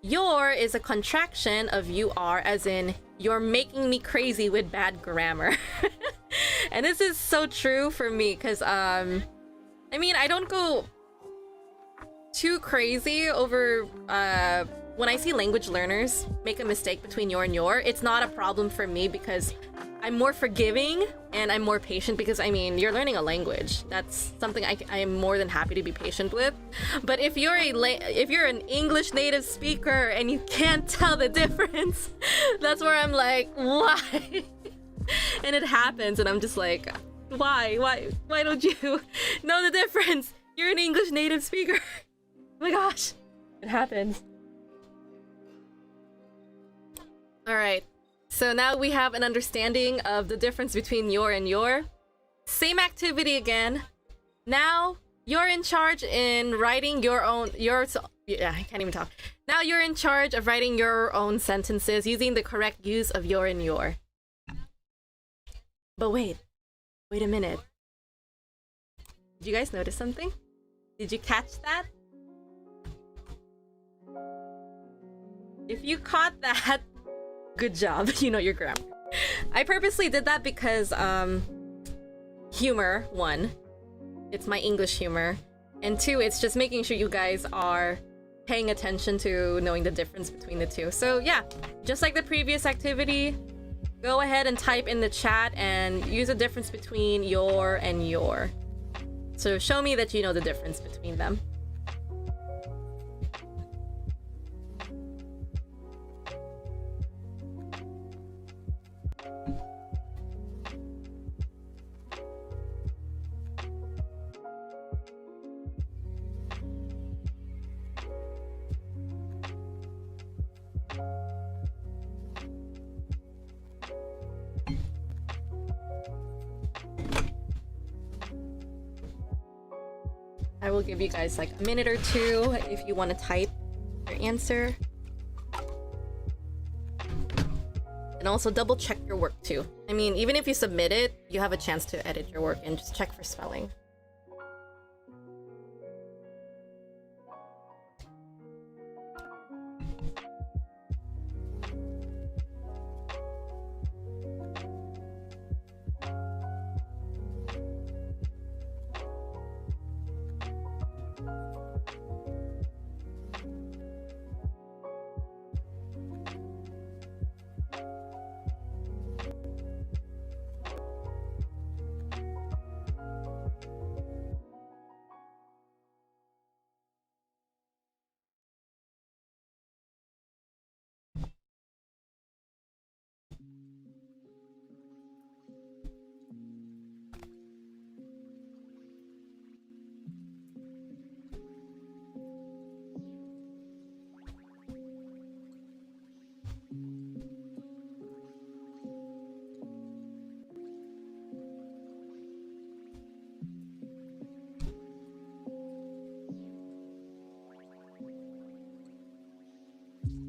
Your is a contraction of you are, as in you're making me crazy with bad grammar. And this is so true for me, because I mean, I don't go too crazy over when I see language learners make a mistake between your and your. It's not a problem for me because I'm more forgiving and I'm more patient, because I mean, you're learning a language. That's something I am more than happy to be patient with. But if you're an English native speaker and you can't tell the difference, that's where I'm like, why? And it happens and I'm just like, why don't you know the difference? You're an English native speaker. Oh my gosh, it happens. All right. So now we have an understanding of the difference between your and your. Same activity again. Now you're in charge in writing yeah, I can't even talk. Now you're in charge of writing your own sentences using the correct use of your and your. But wait a minute. Did you guys notice something? Did you catch that? If you caught that, good job. You know your grammar. I purposely did that because humor, one, it's my English humor, and two, it's just making sure you guys are paying attention to knowing the difference between the two. So yeah, just like the previous activity, go ahead and type in the chat and use a difference between your and your. So show me that you know the difference between them. I will give you guys like a minute or two if you want to type your answer. And also double check your work too. I mean, even if you submit it, you have a chance to edit your work and just check for spelling.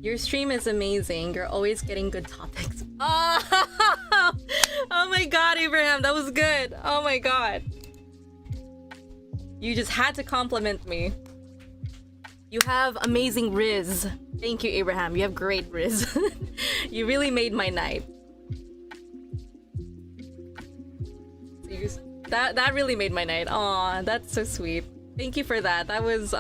Your stream is amazing. You're always getting good topics. Oh, oh my god, Abraham, that was good. Oh my god. You just had to compliment me. You have amazing riz. Thank you, Abraham. You have great riz. You really made my night. That really made my night. Aw, that's so sweet. Thank you for that. That was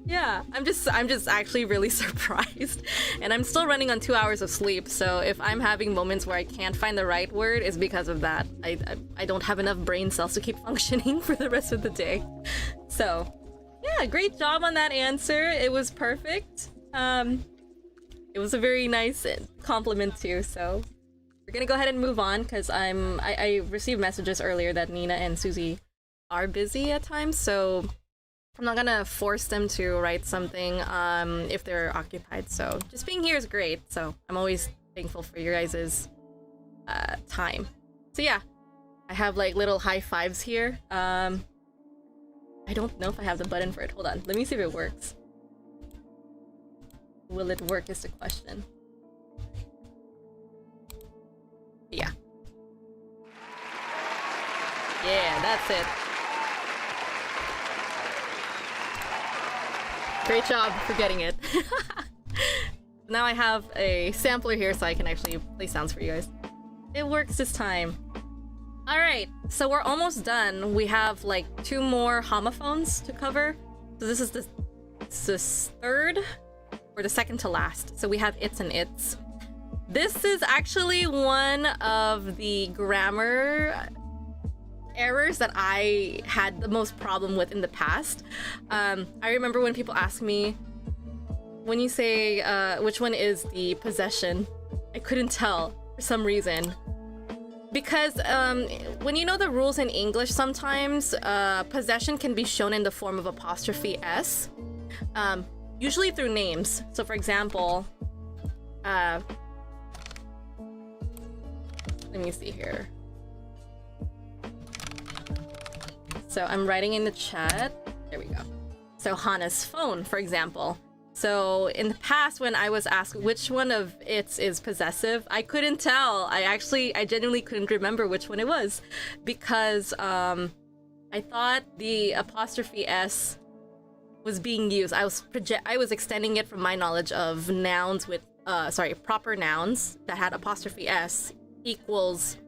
yeah, I'm just actually really surprised. And I'm still running on 2 hours of sleep, so if I'm having moments where I can't find the right word, it's because of that. I don't have enough brain cells to keep functioning for the rest of the day. So, yeah, great job on that answer. It was perfect. It was a very nice compliment too, so we're gonna go ahead and move on because I received messages earlier that Nina and Susie are busy at times, so I'm not gonna force them to write something if they're occupied. So just being here is great. So I'm always thankful for your guys' time. So yeah, I have like little high fives here. I don't know if I have the button for it. Hold on, let me see if it works. Will it work is the question. Yeah. Yeah, that's it. Great job for getting it. Now I have a sampler here so I can actually play sounds for you guys. It works this time. Alright, so we're almost done. We have like 2 more homophones to cover. So this is the third or the second to last. So we have its and its. This is actually one of the grammar errors that I had the most problem with in the past. I remember when people ask me, when you say which one is the possession, I couldn't tell for some reason. Because when you know the rules in English, sometimes possession can be shown in the form of apostrophe S, usually through names. So for example, let me see here. So I'm writing in the chat. There we go. So Hana's phone, for example. So in the past, when I was asked which one of its is possessive, I couldn't tell. I genuinely couldn't remember which one it was, because I thought the apostrophe S was being used. I was extending it from my knowledge of nouns with proper nouns that had apostrophe S equals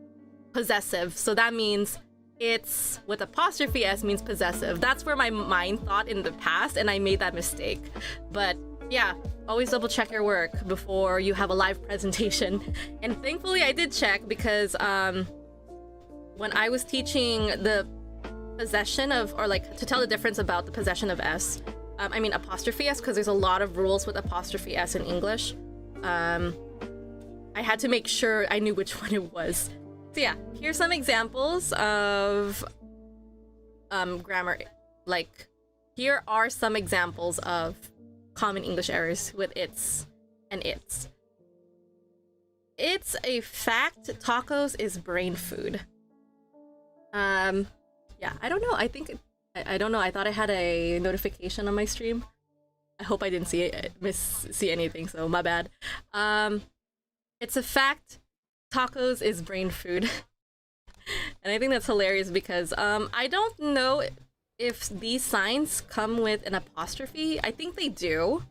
possessive. So that means it's with apostrophe S means possessive. That's where my mind thought in the past, and I made that mistake. But yeah, always double check your work before you have a live presentation. And thankfully I did check, because when I was teaching the possession of, or like to tell the difference about the possession of S, I mean apostrophe S, because there's a lot of rules with apostrophe S in English. I had to make sure I knew which one it was. So yeah, here's some examples of grammar. Like, here are some examples of common English errors with its and its. It's a fact tacos is brain food. Yeah, I don't know. I don't know. I thought I had a notification on my stream. I hope I didn't see anything, so my bad. It's a fact tacos is brain food. And I think that's hilarious because I don't know if these signs come with an apostrophe. I think they do,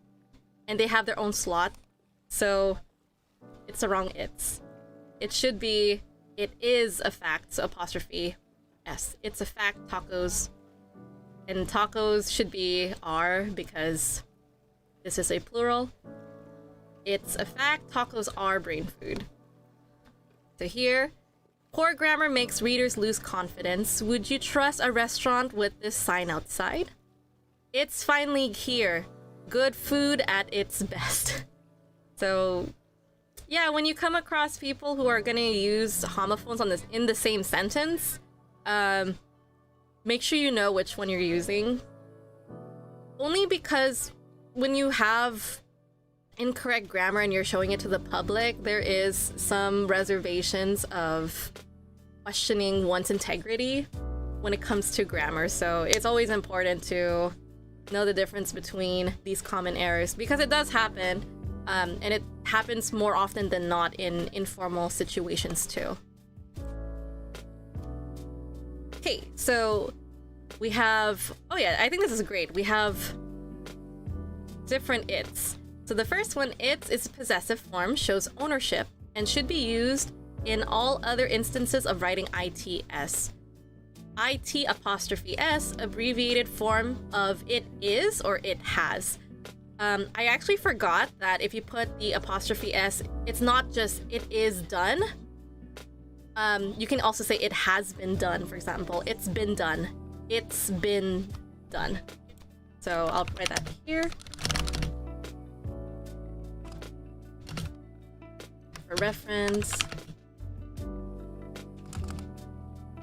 and they have their own slot, so it's the wrong it's. It should be it is a fact, so apostrophe S. It's a fact tacos, and tacos should be are because this is a plural. It's a fact tacos are brain food. So here, poor grammar makes readers lose confidence. Would you trust a restaurant with this sign outside? It's finally here. Good food at its best. So, yeah, when you come across people who are gonna use homophones on this in the same sentence, make sure you know which one you're using. Only because when you have incorrect grammar and you're showing it to the public, there is some reservations of questioning one's integrity when it comes to grammar. So it's always important to know the difference between these common errors, because it does happen, and it happens more often than not in informal situations too. Okay, so we have, oh yeah, I think this is great. We have different its. So the first one, its, is possessive form, shows ownership, and should be used in all other instances of writing ITS. IT apostrophe S, abbreviated form of it is or it has. I actually forgot that if you put the apostrophe S, it's not just it is done. You can also say it has been done, for example. It's been done. It's been done. So I'll write that here. For reference,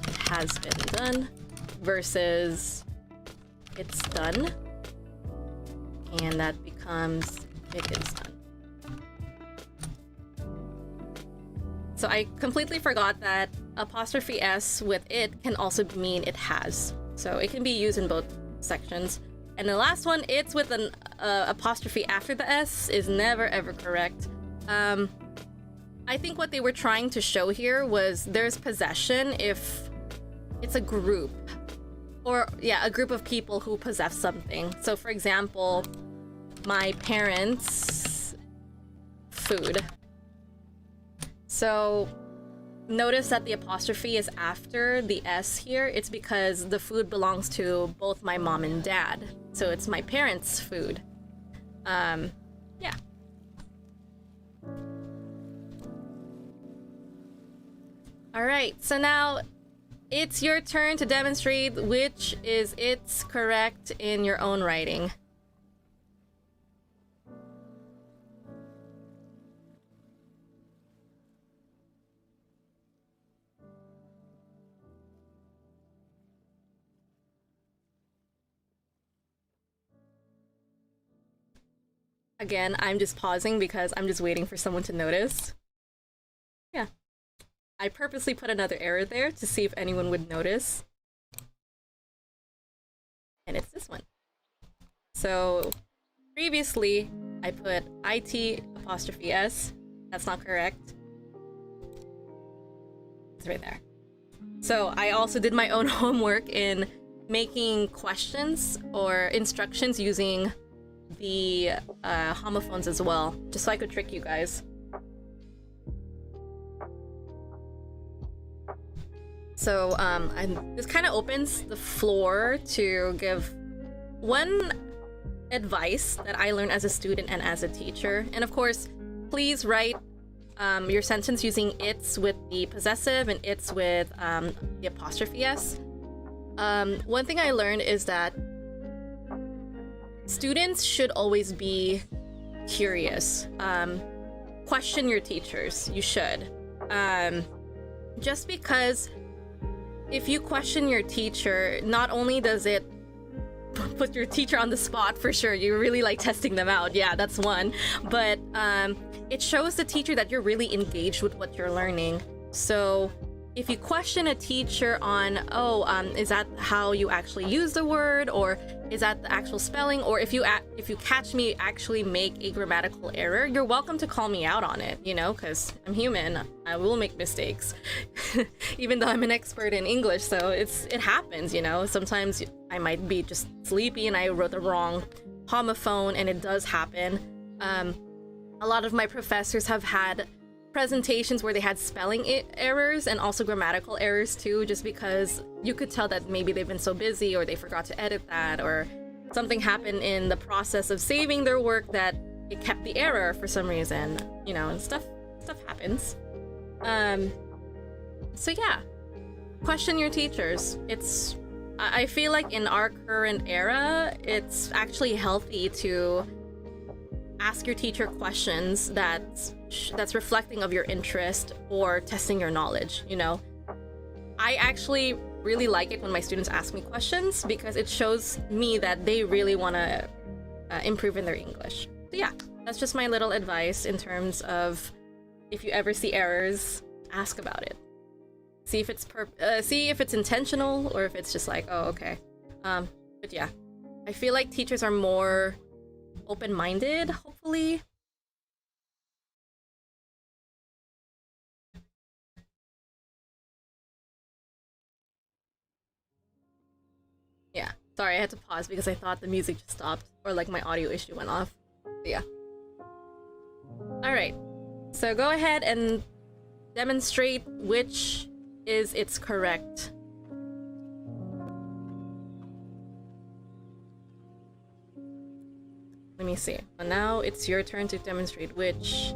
it has been done versus it's done. And that becomes it is done. So I completely forgot that apostrophe S with it can also mean it has. So it can be used in both sections. And the last one, it's with an apostrophe after the S, is never ever correct. I think what they were trying to show here was there's possession if it's a group. Or, yeah, a group of people who possess something. So, for example, my parents' food. So, notice that the apostrophe is after the S here. It's because the food belongs to both my mom and dad. So, it's my parents' food. Yeah. Alright, so now it's your turn to demonstrate which is it's correct in your own writing. Again, I'm just pausing because I'm just waiting for someone to notice. Yeah. I purposely put another error there to see if anyone would notice. And it's this one. So previously I put IT apostrophe S. That's not correct. It's right there. So I also did my own homework in making questions or instructions using the homophones as well, just so I could trick you guys. So this kind of opens the floor to give one advice that I learned as a student and as a teacher. And of course, please write your sentence using it's with the possessive and it's with the apostrophe S. One thing I learned is that students should always be curious. Question your teachers. You should. Just because if you question your teacher, not only does it put your teacher on the spot, for sure, you really like testing them out, yeah, that's one, but it shows the teacher that you're really engaged with what you're learning. So if you question a teacher on, is that how you actually use the word, or is that the actual spelling, or if you catch me actually make a grammatical error, you're welcome to call me out on it, you know, because I'm human. I will make mistakes, even though I'm an expert in English. So it happens, you know. Sometimes I might be just sleepy and I wrote the wrong homophone, and it does happen. A lot of my professors have had presentations where they had spelling errors and also grammatical errors too, just because you could tell that maybe they've been so busy or they forgot to edit that, or something happened in the process of saving their work that it kept the error for some reason, you know, and stuff happens. So yeah, question your teachers. I feel like in our current era, it's actually healthy to ask your teacher questions that's reflecting of your interest or testing your knowledge, you know. I actually really like it when my students ask me questions because it shows me that they really want to improve in their English. So yeah, that's just my little advice in terms of if you ever see errors, ask about it. See if it's intentional or if it's just like, oh, okay. But yeah. I feel like teachers are more open-minded, hopefully. Yeah. Sorry, I had to pause because I thought the music just stopped or like my audio issue went off. But yeah. All right. So go ahead and demonstrate which is its correct. Let me see. Well, now it's your turn to demonstrate which.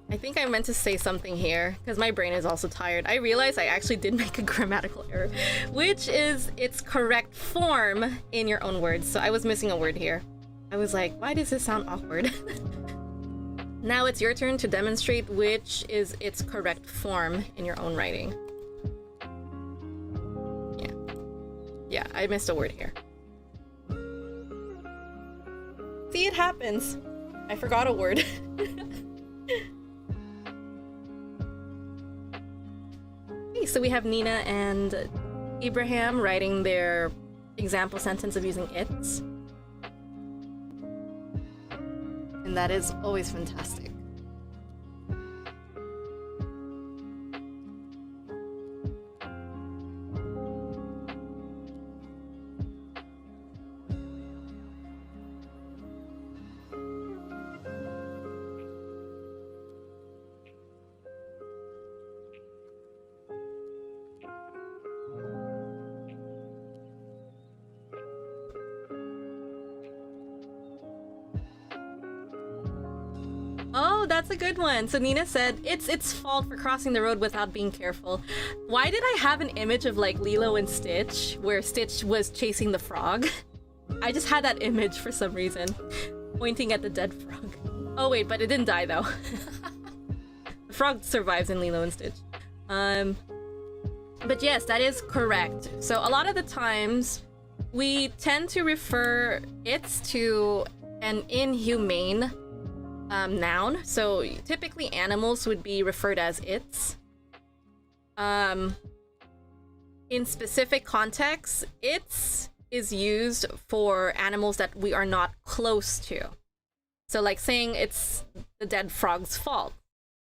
I think I meant to say something here because my brain is also tired. I realized I actually did make a grammatical error, which is its correct form in your own words. So I was missing a word here. I was like, why does this sound awkward? Now it's your turn to demonstrate which is its correct form in your own writing. Yeah, I missed a word here. See, it happens. I forgot a word. Okay, so we have Nina and Ibrahim writing their example sentence of using its. And that is always fantastic. Oh, that's a good one. So Nina said, it's its fault for crossing the road without being careful. Why did I have an image of like Lilo and Stitch, where Stitch was chasing the frog? I just had that image for some reason, pointing at the dead frog. Oh wait, but it didn't die though. The frog survives in Lilo and Stitch. But yes, that is correct. So a lot of the times, we tend to refer its to an inhumane noun. So typically animals would be referred as its. In specific contexts, its is used for animals that we are not close to. So like saying it's the dead frog's fault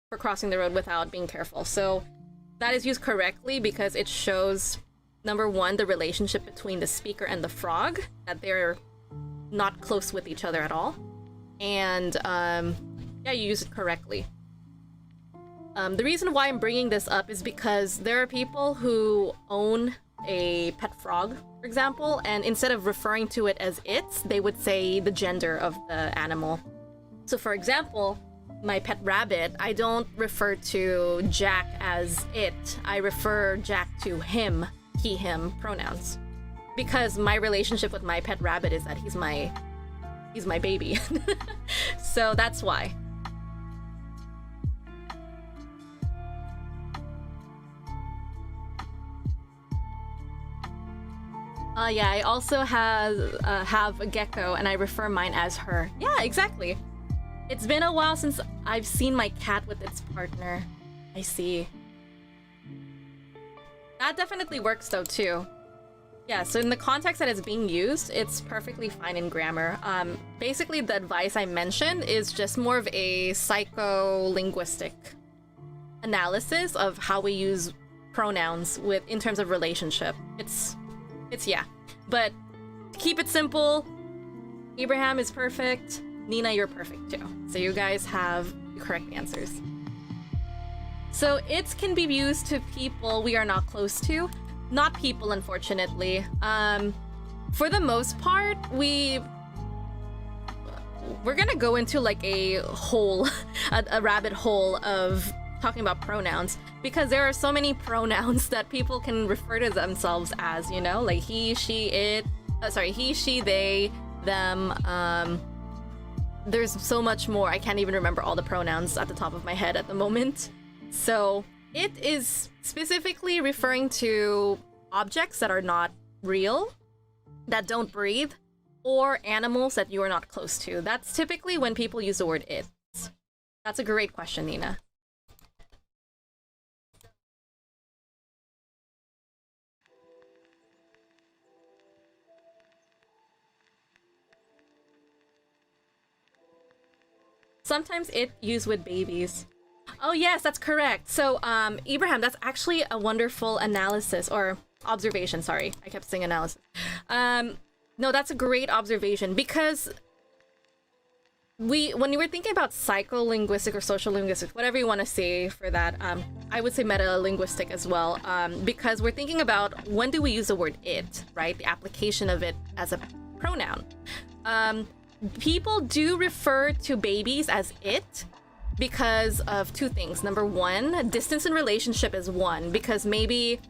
for crossing the road without being careful. So that is used correctly because it shows, number one, the relationship between the speaker and the frog, that they're not close with each other at all. And yeah, you use it correctly. The reason why I'm bringing this up is because there are people who own a pet frog, for example, and instead of referring to it as its, they would say the gender of the animal. So for example, my pet rabbit, I don't refer to Jack as it. I refer Jack to him, he, him pronouns. Because my relationship with my pet rabbit is that he's my baby. So that's why. Yeah, I also have a gecko, and I refer mine as her. Yeah, exactly. It's been a while since I've seen my cat with its partner. I see. That definitely works though, too. Yeah, so in the context that it's being used, it's perfectly fine in grammar. Basically, the advice I mentioned is just more of a psycholinguistic analysis of how we use pronouns in terms of relationship. It's yeah. But to keep it simple, Abraham is perfect. Nina, you're perfect too. So you guys have the correct answers. So its can be used to people we are not close to. Not people, unfortunately. For the most part, we're gonna go into like a hole, a rabbit hole of talking about pronouns, because there are so many pronouns that people can refer to themselves as, you know, like he, she, it, he, she, they, them. There's so much more. I can't even remember all the pronouns at the top of my head at the moment. So it is specifically referring to objects that are not real, that don't breathe, or animals that you are not close to. That's typically when people use the word it. That's a great question, Nina. sometimes it used with babies. Oh yes, that's correct. So Ibrahim, that's actually a wonderful analysis or observation. Sorry, I kept saying analysis. No, that's a great observation because when you were thinking about psycholinguistic or social linguistics, whatever you want to say for that, I would say meta-linguistic as well, because we're thinking about when do we use the word it, right? The application of it as a pronoun. People do refer to babies as it because of two things. Number one, distance in relationship is one, because maybe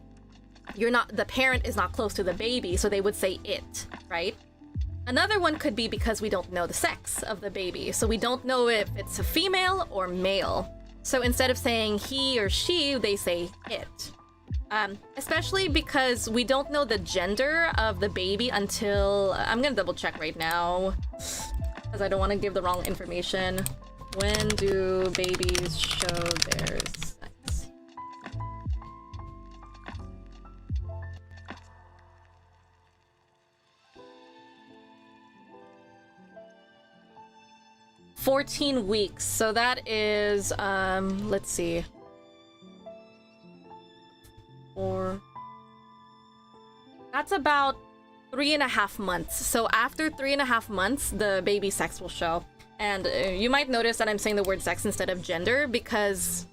the parent is not close to the baby, so they would say it, right? Another one could be because we don't know the sex of the baby, so we don't know if it's a female or male. So instead of saying he or she, they say it. Especially because we don't know the gender of the baby until... I'm gonna double check right now, because I don't want to give the wrong information. When do babies show their sex? "14 weeks." So that is, let's see. That's about 3.5 months. So after 3.5 months, the baby sex will show. And you might notice that I'm saying the word sex instead of gender because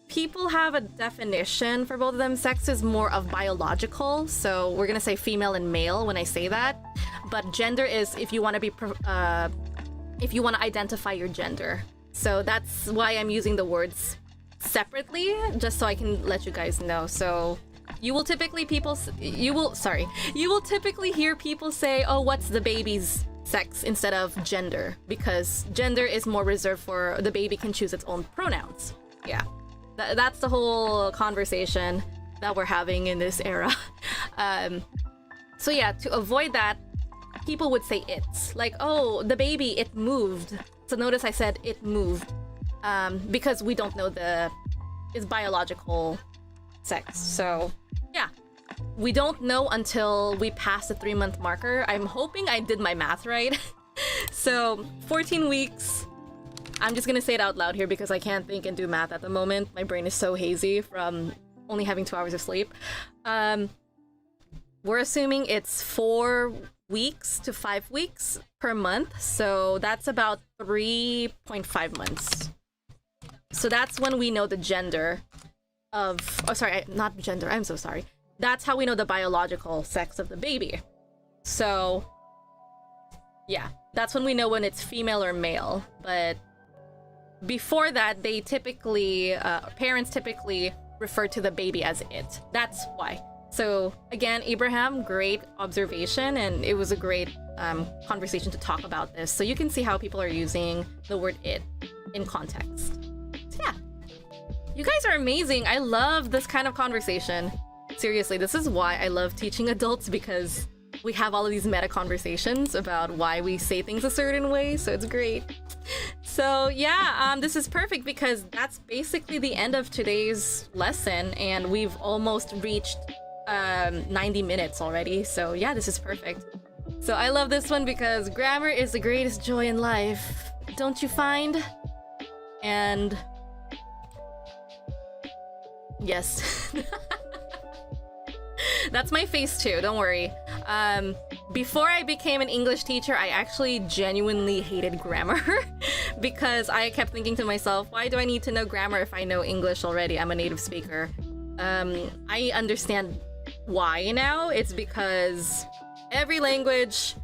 people have a definition for both of them. Sex is more of biological, so we're gonna say female and male when I say that. But gender is if you want to identify your gender. So that's why I'm using the words separately, just so I can let you guys know. So you will typically hear people say, "Oh, what's the baby's sex?" instead of gender, because gender is more reserved for the baby can choose its own pronouns. Yeah, that's the whole conversation that we're having in this era. So yeah, to avoid that, people would say it's like, "Oh, the baby, it moved." So notice I said it moved, because we don't know its biological sex. So yeah, we don't know until we pass the 3-month marker. I'm hoping I did my math right. So 14 weeks. I'm just gonna say it out loud here because I can't think and do math at the moment. My brain is so hazy from only having 2 hours of sleep. We're assuming it's 4 weeks to 5 weeks per month. So that's about 3.5 months. So that's when we know the gender of... Oh, sorry, not gender. I'm so sorry. That's how we know the biological sex of the baby. So, yeah, that's when we know when it's female or male. But before that, they typically, parents typically refer to the baby as it. That's why. So, again, Ibrahim, great observation, and it was a great conversation to talk about this. So you can see how people are using the word it in context. So, yeah. You guys are amazing. I love this kind of conversation. Seriously, this is why I love teaching adults, because we have all of these meta conversations about why we say things a certain way, so it's great. So yeah, this is perfect because that's basically the end of today's lesson, and we've almost reached 90 minutes already, so yeah, this is perfect. So I love this one because grammar is the greatest joy in life, don't you find? And yes. That's my face too, don't worry. Before I became an English teacher, I actually genuinely hated grammar because I kept thinking to myself, why do I need to know grammar if I know English already? I'm a native speaker. I understand why now. It's because every language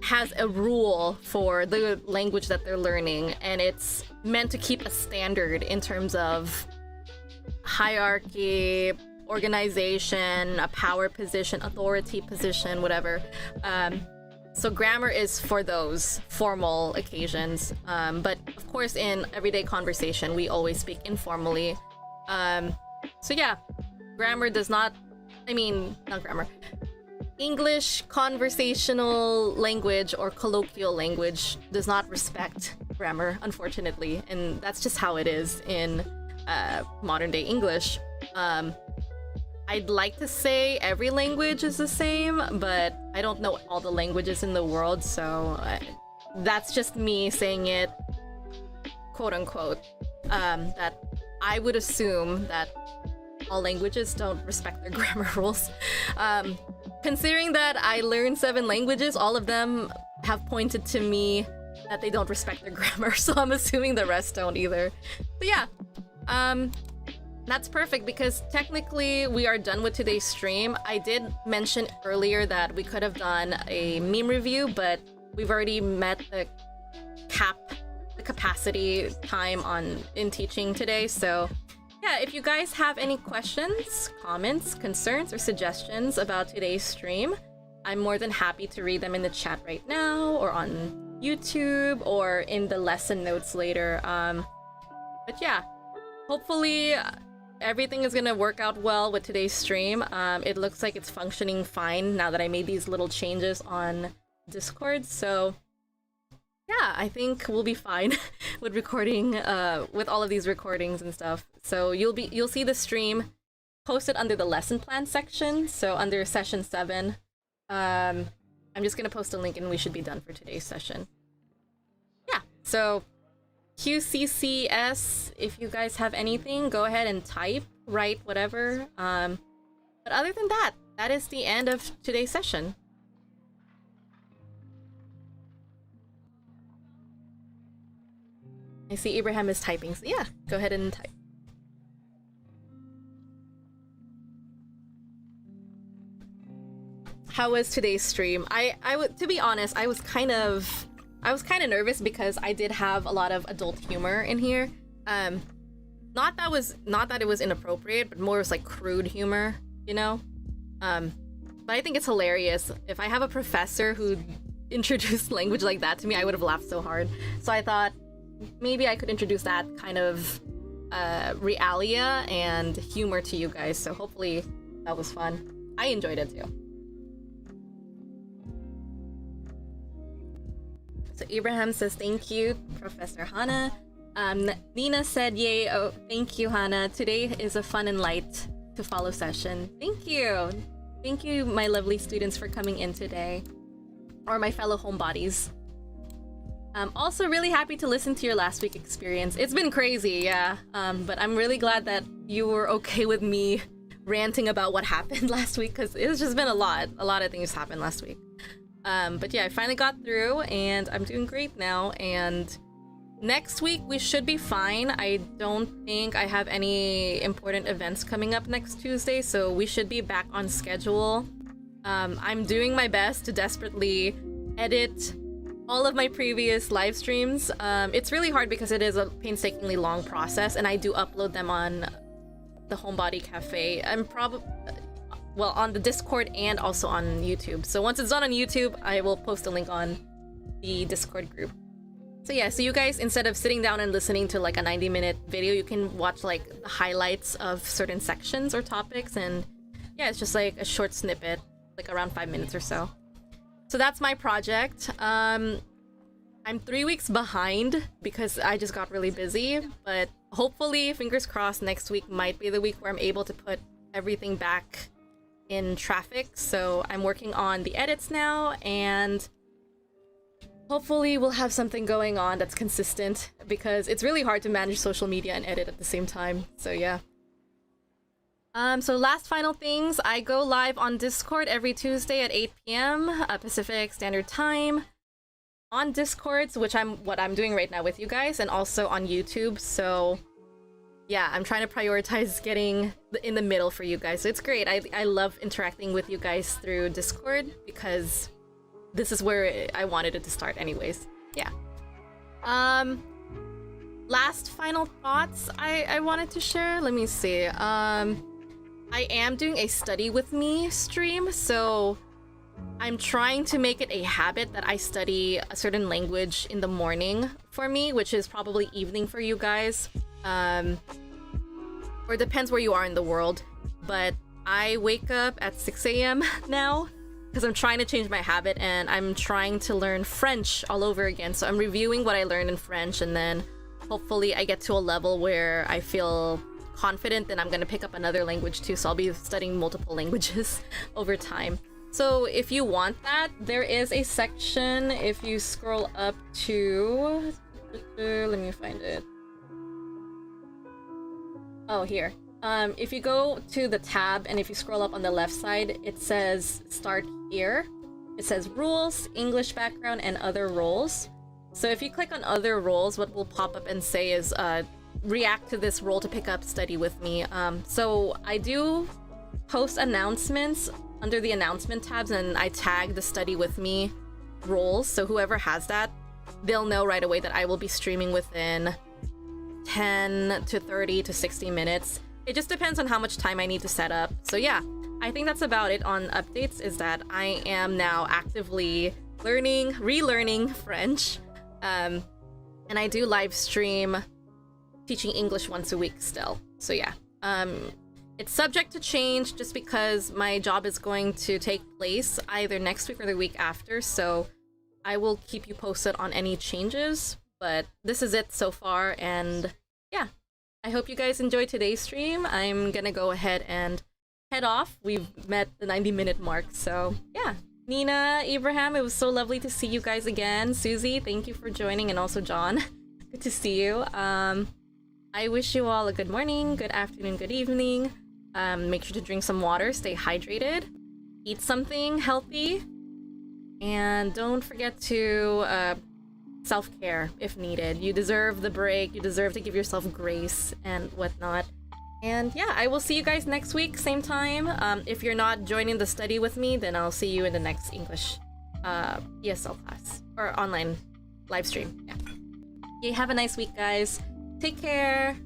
has a rule for the language that they're learning, and it's meant to keep a standard in terms of hierarchy, organization, a power position, authority position, whatever. So grammar is for those formal occasions. But of course, in everyday conversation, we always speak informally. So yeah, grammar does not, not grammar. English conversational language or colloquial language does not respect grammar, unfortunately. And that's just how it is in modern day English. I'd like to say every language is the same, but I don't know all the languages in the world, so that's just me saying it quote unquote, that I would assume that all languages don't respect their grammar rules. Considering that I learned 7 languages, all of them have pointed to me that they don't respect their grammar, so I'm assuming the rest don't either. So yeah, that's perfect because technically we are done with today's stream. I did mention earlier that we could have done a meme review, but we've already met the capacity time in teaching today, so yeah, if you guys have any questions, comments, concerns, or suggestions about today's stream, I'm more than happy to read them in the chat right now, or on YouTube, or in the lesson notes later. But yeah, hopefully everything is gonna work out well with today's stream. It looks like it's functioning fine now that I made these little changes on Discord, so yeah, I think we'll be fine with recording, with all of these recordings and stuff. So you'll see the stream posted under the lesson plan section. So under session 7, I'm just gonna post a link and we should be done for today's session. Yeah, so QCCS, if you guys have anything, go ahead and type, write, whatever. But other than that, that is the end of today's session. I see Abraham is typing, so yeah, go ahead and type. How was today's stream? To be honest, I was kind of nervous because I did have a lot of adult humor in here. Not that it was inappropriate, but more was like crude humor, you know? But I think it's hilarious. If I have a professor who introduced language like that to me, I would have laughed so hard. So I thought maybe I could introduce that kind of realia and humor to you guys, so hopefully that was fun. I enjoyed it too. So Abraham says thank you, Professor Hana. Nina said yay, oh thank you Hana. Today is a fun and light to follow session. Thank you. Thank you my lovely students for coming in today. Or my fellow homebodies. I'm also really happy to listen to your last week experience. It's been crazy, yeah. But I'm really glad that you were okay with me ranting about what happened last week, because it's just been a lot of things happened last week. But yeah, I finally got through and I'm doing great now, and next week we should be fine. I don't think I have any important events coming up next Tuesday, so we should be back on schedule. I'm doing my best to desperately edit all of my previous live streams. It's really hard because it is a painstakingly long process, and I do upload them on the Homebody Cafe. I'm probably, well, on the Discord and also on YouTube. So once it's done on YouTube, I will post a link on the Discord group. So yeah, so you guys, instead of sitting down and listening to like a 90-minute video, you can watch like the highlights of certain sections or topics, and yeah, it's just like a short snippet, like around 5 minutes or so. So that's my project. I'm 3 weeks behind because I just got really busy, but hopefully, fingers crossed, next week might be the week where I'm able to put everything back in traffic. So I'm working on the edits now, and hopefully we'll have something going on that's consistent, because it's really hard to manage social media and edit at the same time. So yeah. So last final things, I go live on Discord every Tuesday at 8 p.m. Pacific Standard Time on Discord, which what I'm doing right now with you guys, and also on YouTube. So yeah, I'm trying to prioritize getting in the middle for you guys. So it's great. I love interacting with you guys through Discord because this is where I wanted it to start anyways. Yeah. Last final thoughts I wanted to share. Let me see. I am doing a study with me stream, so I'm trying to make it a habit that I study a certain language in the morning for me, which is probably evening for you guys. Or it depends where you are in the world. But I wake up at 6 a.m. now because I'm trying to change my habit, and I'm trying to learn French all over again. So I'm reviewing what I learned in French, and then hopefully I get to a level where I feel confident that I'm gonna pick up another language too, so I'll be studying multiple languages over time. So if you want that, there is a section, if you scroll up to Let me find it. Oh, here. If you go to the tab and if you scroll up on the left side, it says start here. It says rules, English background, and other roles. So if you click on other roles, what will pop up and say is react to this role to pick up study with me. So I do post announcements under the announcement tabs, and I tag the study with me roles. So whoever has that, they'll know right away that I will be streaming within 10 to 30 to 60 minutes. It just depends on how much time I need to set up. So yeah, I think that's about it on updates, is that I am now actively relearning French. And I do live stream teaching English once a week still. So yeah, it's subject to change just because my job is going to take place either next week or the week after. So I will keep you posted on any changes, but this is it so far. And yeah, I hope you guys enjoyed today's stream. I'm gonna go ahead and head off. We've met the 90-minute mark, so yeah. Nina, Abraham, it was so lovely to see you guys again. Susie, thank you for joining, and also John. Good to see you. I wish you all a good morning, good afternoon, good evening. Make sure to drink some water, stay hydrated, eat something healthy, and don't forget to self-care if needed. You deserve the break, you deserve to give yourself grace and whatnot. And yeah, I will see you guys next week, same time. If you're not joining the study with me, then I'll see you in the next English ESL class or online live stream. Yeah. Okay, have a nice week, guys. Take care.